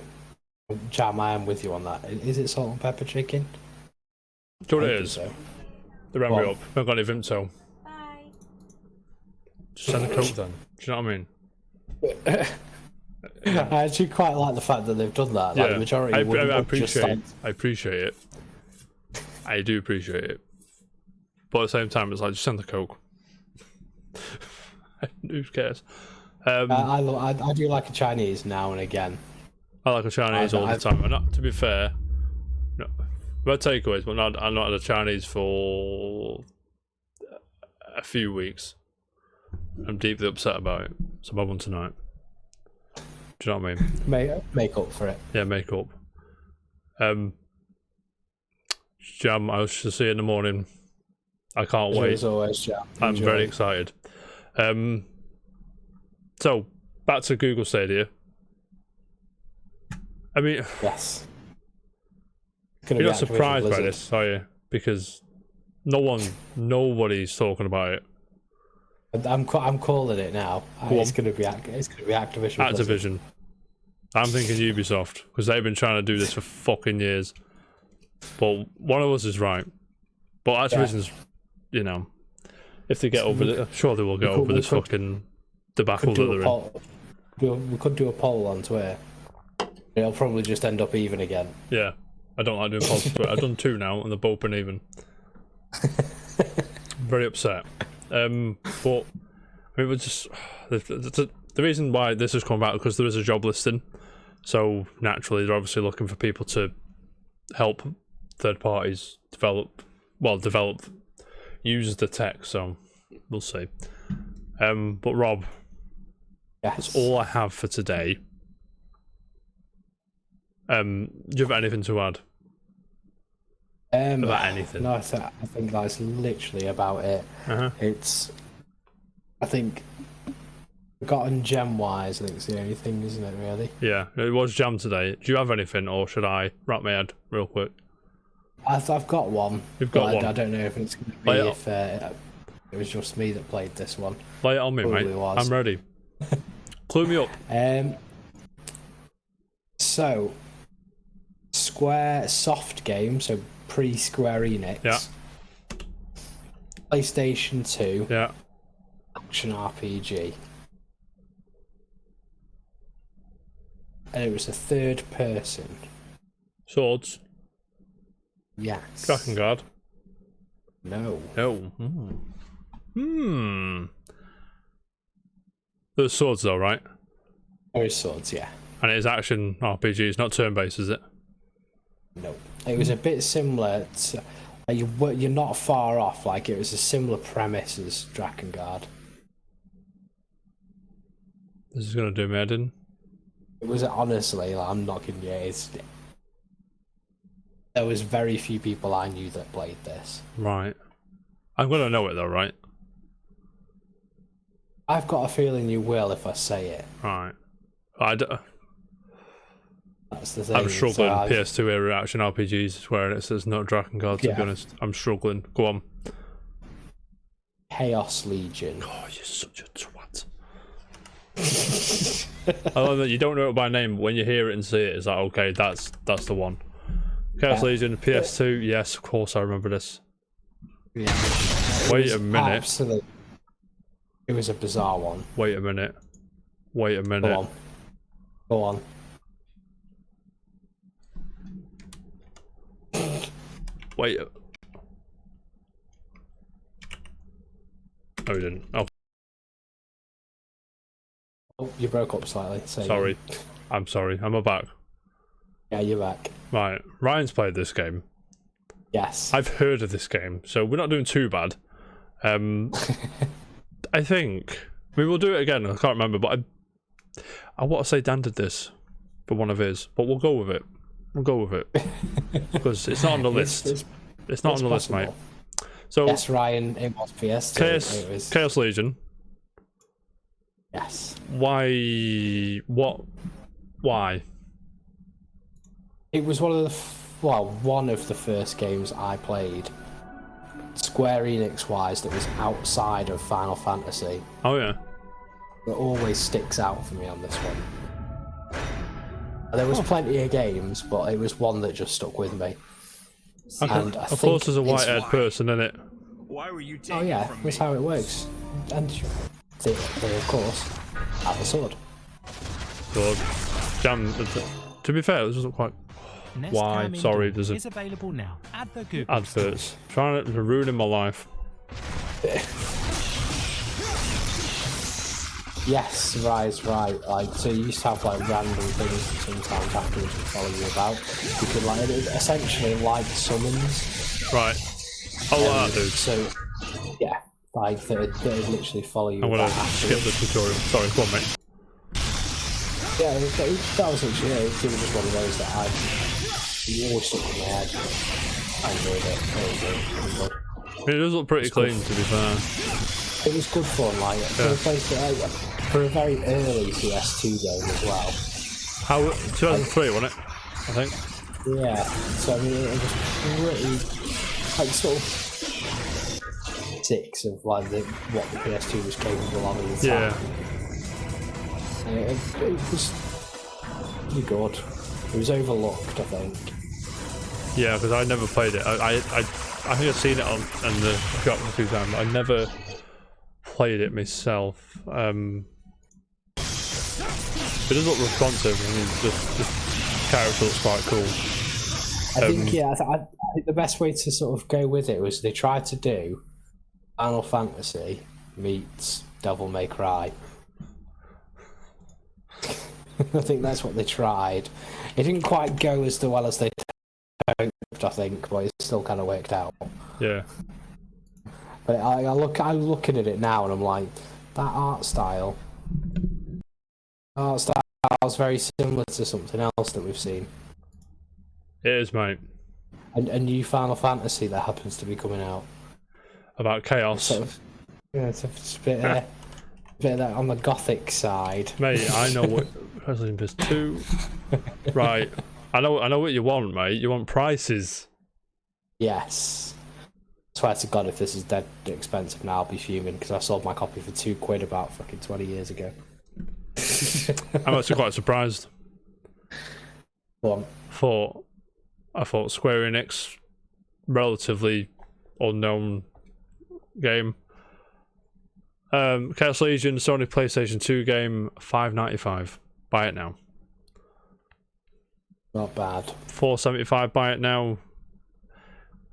Jam, I am with you on that. Is it salt and pepper chicken? Do you know what I it think is? so. They ran me Well- up. I haven't got any Vimto. Bye. Just send a coat then. Do you know what I mean? I actually quite like the fact that they've done that. Like, the majority I would just appreciate. like, I appreciate it. I do appreciate it. But at the same time, it's like, just send the coke. Who cares? I do like a Chinese now and again. I like a Chinese all the time. And not, to be fair, no, well, takeaways, but I'm not at a Chinese for a few weeks. I'm deeply upset about it. So I won tonight. Do you know what I mean? Make up for it. Yeah, make up. Jam, I shall see you in the morning. I can't wait. As always, Jam. I'm Enjoy. very excited. So back to Google Stadia. I mean, Yes. you're not surprised by this, are you? Because nobody's talking about it. I'm calling it now. It's gonna be Activision. Activision. I'm thinking Ubisoft because they've been trying to do this for fucking years. But one of us is right. But Activision's, you know, if they get over it, I'm sure they will get over this fucking debacle that they're in. We could do a poll on Twitter. It'll probably just end up even again. Yeah, I don't like doing polls, but I've done 2 now, and they've both been even. Very upset. But I mean, we're just the reason why this has come about because there is a job listing, so naturally they're obviously looking for people to help third parties develop, use the tech. So we'll see. But Rob, Yes. that's all I have for today. Do you have anything to add? About anything? No, I think that's literally about it. It's, I think, forgotten gem wise. I think it's the only thing, isn't it? Really? Yeah, it was Jam today. Do you have anything, or should I wrap my head real quick? I've got one. You've got one. I don't know if it's going to be if it was just me that played this one. Lay it on me, Probably mate. was. I'm ready. Clue me up. So, Square Soft game, so pre-Square Enix. Yeah. PlayStation 2. Yeah. Action RPG. And it was a third person. Swords. Yes. Drakengard. No. No. There's swords though, right? There is swords, yeah. And it is action RPG. It's not turn-based, is it? No. It was a bit similar to... You're not far off. Like, it was a similar premise as Drakengard. This is gonna do me head in. It was honestly, like, I'm not kidding you. There was very few people I knew that played this. Right. I'm gonna know it though, right? I've got a feeling you will if I say it. Right. That's the thing. I'm struggling. So PS2 era action RPGs where it says not Drakengard, to be honest. I'm struggling. Go on. Chaos Legion. Oh, you're such a twat. I love that you don't know it by name, but when you hear it and see it, it's like, okay, that's the one. Chaos Legion, PS2, yes, of course I remember this. Yeah. Wait a minute. Absolutely. It was a bizarre one. Wait a minute. Wait a minute. Go on. Go on. Wait. Oh, we didn't. Oh, Oh, you broke up slightly. sorry. I'm sorry. I'm back. Yeah, you're back. Right. Ryan's played this game. Yes. I've heard of this game, so we're not doing too bad. I think. I mean, we'll do it again. I can't remember, but I want to say Dan did this for one of his, but we'll go with it. We'll go with it because it's not on the list. It's not on the list, mate. So yes, Ryan, it was PS2. Chaos Legion. Yes. Why? What? Why? It was one of the first games I played, Square Enix wise, that was outside of Final Fantasy. Oh yeah. It always sticks out for me on this one. There was plenty of games, but it was one that just stuck with me. Okay. And Of course, there's a white-haired person in it. Why were you taking Oh yeah, from that's me? how it works. And they of course have a sword. Good. Jam. To be fair, this wasn't quite. Nest Why? Cam Sorry, Indoor there's a is available now at the Google adverts. Trying to ruin my life. Yes, right. Like, so you used to have like random things that sometimes afterwards would follow you about. You could like essentially like summons. Right. Oh, that dude. So yeah, like that literally follow you. I'm gonna back skip the tutorial. Sorry, go on, mate. Yeah, that was literally it. It was just one of those that it always stuck in my head. I enjoyed it. I mean, it does look pretty clean, to be fair. It was good fun, like for a very early PS2 game as well. How 2003, wasn't it? I think. Yeah, so I mean, it was pretty like sort of six of like what the PS2 was capable of at the time. Yeah. It was pretty good. It was overlooked, I think. Yeah, because I never played it. I think I've seen it on the shop a few times. I never played it myself. It does look responsive. I mean, the character looks quite cool. I think I think the best way to sort of go with it was they tried to do Final Fantasy meets Devil May Cry. I think that's what they tried. It didn't quite go as well as they hoped, I think, but it still kind of worked out. Yeah. But I'm looking at it now and I'm like, that art style is very similar to something else that we've seen. It is, mate. A new Final Fantasy that happens to be coming out. About chaos. Sort of, yeah, it's a bit of that on the gothic side. Mate, I know what Resident Evil 2. Right. I know what you want, mate. You want prices. Yes. Swear to God, if this is dead expensive now, I'll be fuming because I sold my copy for £2 about fucking 20 years ago. I'm actually quite surprised. Go on. I thought Square Enix, relatively unknown game. Chaos Legion, Sony PlayStation 2 game, $5.95. Buy it now. Not bad. $4.75. Buy it now.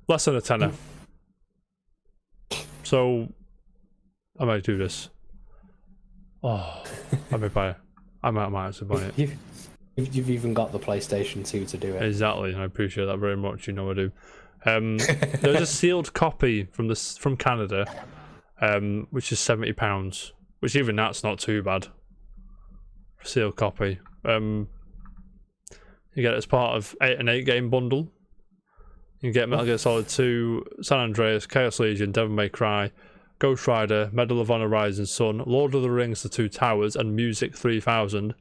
Less than a tenner. So I might do this. Oh, I may buy it. I might actually buy it. You've even got the PlayStation 2 to do it. Exactly. I appreciate that very much. You know I do. There's a sealed copy from Canada, which is £70. Which even that's not too bad. Sealed copy. You get it as part of an 8-game bundle. You can get Metal Gear Solid 2, San Andreas, Chaos Legion, Devil May Cry, Ghost Rider, Medal of Honor: Rising Sun, Lord of the Rings: The Two Towers, and Music 3000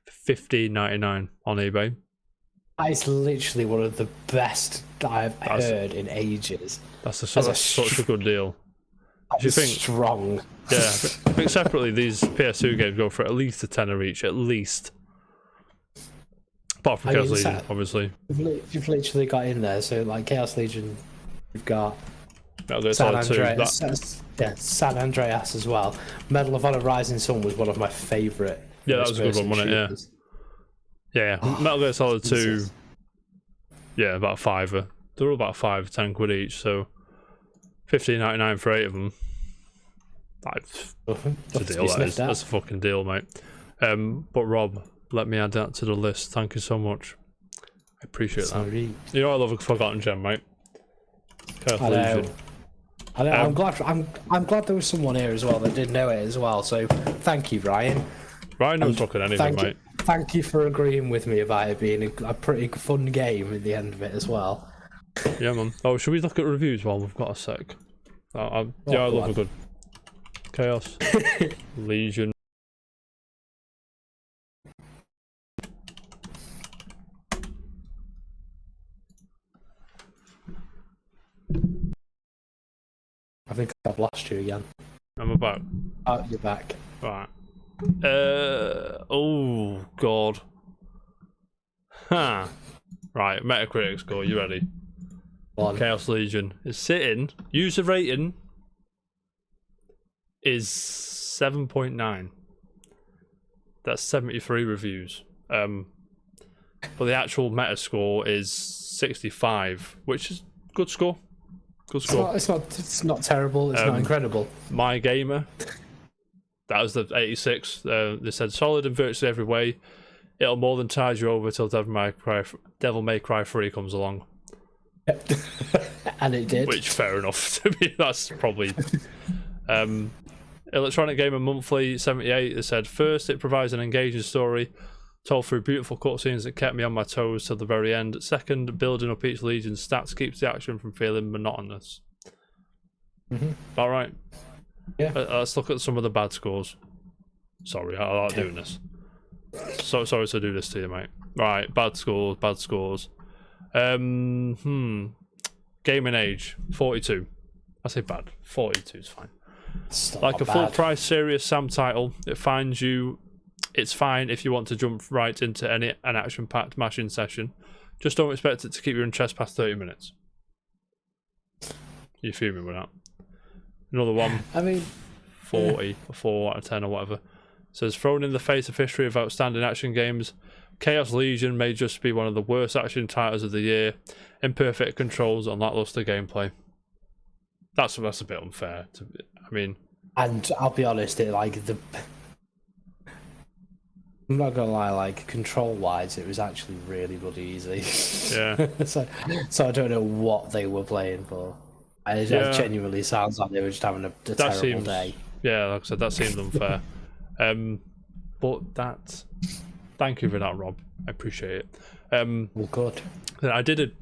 for $15.99 on eBay. That is literally one of the best I've heard in ages. That's such a good deal. Do you think strong? Yeah, I think separately these PS2 games go for at least a tenner each, at least. Apart from Chaos Legion, obviously. You've literally got in there, so like Chaos Legion, you've got San Andreas, San Andreas as well. Medal of Honor: Rising Sun was one of my favourite. Yeah, that was a good one, wasn't it? Yeah. Metal Gear Solid 2. Yeah, about a £5. They're all about £5-10 each, so $15.99 for 8 of them. That's a deal. That's a fucking deal, mate. But Rob, let me add that to the list. Thank you so much. I appreciate that. You know I love a forgotten gem, mate. I know. I'm glad there was someone here as well that did know it as well. So thank you, Ryan. Ryan knows fucking anything, mate. Thank you for agreeing with me about it being a pretty fun game at the end of it as well. Yeah, man. Oh, should we look at reviews while we've got a sec? I love a good Chaos Legion. I think I've lost you again. I'm about. Oh, you're back. Right. Oh god. Huh. Right, Metacritic score, you ready? Chaos Legion is sitting. User rating is 7.9. That's 73 reviews. But the actual meta score is 65, which is good score. Good score. It's not terrible. It's not incredible. My Gamer, that was the 86. They said solid in virtually every way. It'll more than tide you over till Devil May Cry 3 comes along. And it did. Which, fair enough to me. That's probably Electronic Gamer Monthly 78 has said, first, it provides an engaging story told through beautiful cutscenes that kept me on my toes till the very end. Second, building up each Legion's stats keeps the action from feeling monotonous. All right. Yeah. Let's look at some of the bad scores. Sorry, I like doing this. So sorry to do this to you, mate. Right, bad scores. Gaming age 42. I say bad. 42 is fine. Like a full price serious Sam title, it's fine if you want to jump right into an action packed mashing session. Just don't expect it to keep your interest past 30 minutes. You fuming with that? Another one. I mean, 40 or 4 out of 10 or whatever. Says, thrown in the face of history of outstanding action games, Chaos Legion may just be one of the worst action titles of the year. Imperfect controls and lackluster gameplay. That's a bit unfair. And I'll be honest, I'm not gonna lie, like control-wise, it was actually really bloody easy. Yeah. so I don't know what they were playing for. It genuinely sounds like they were just having a terrible day. Yeah, like I said, that seemed unfair. But thank you for that, Rob. I appreciate it. Well, good. I did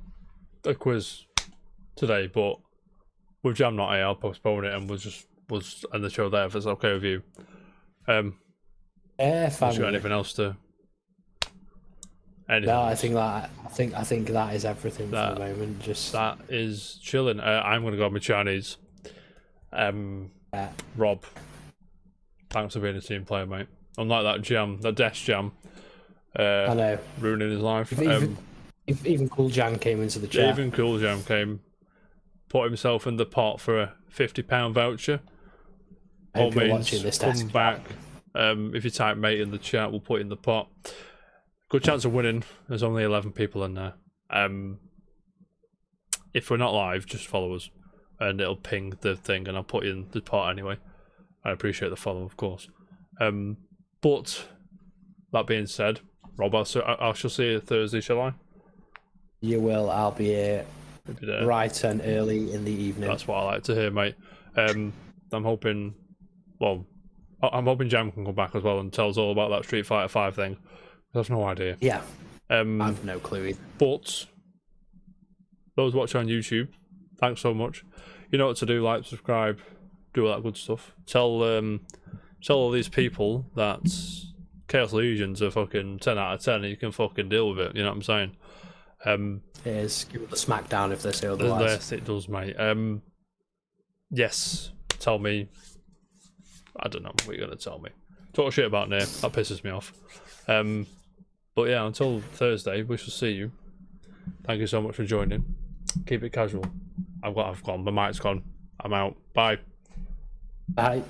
a quiz today, but with Jam not here, I'll postpone it and was end the show there if it's okay with you. Yeah, fine. You got anything else to? No, I think that is everything for the moment. Just that is chilling. I'm gonna go on my Chinese. Rob, thanks for being a team player, mate. Unlike that desk jam. I know, ruining his life. Even Cool Jam came into the chat. Even Cool Jam came, put himself in the pot for a £50 voucher. I hope you're watching this desk. Come back. If you type mate in the chat, we'll put it in the pot. Good chance of winning. There's only 11 people in there. If we're not live, just follow us, and it'll ping the thing, and I'll put you in the pot anyway. I appreciate the follow, of course. But that being said, Rob, I shall see you Thursday, shall I? You will. I'll be here bright and early in the evening. That's what I like to hear, mate. I'm hoping Jam can come back as well and tell us all about that Street Fighter 5 thing. I have no idea. Yeah. I've no clue either. But those watching on YouTube, thanks so much. You know what to do: like, subscribe, do all that good stuff. Tell all these people that Chaos Legion's a fucking 10 out of 10 and you can fucking deal with it. You know what I'm saying? It is. Give it the smackdown if they say otherwise. Yes, it does, mate. Yes, tell me. I don't know what you're going to tell me. Talk shit about Nair. That pisses me off. But yeah, until Thursday, we shall see you. Thank you so much for joining. Keep it casual. I've gone. My mic's gone. I'm out. Bye. Bye.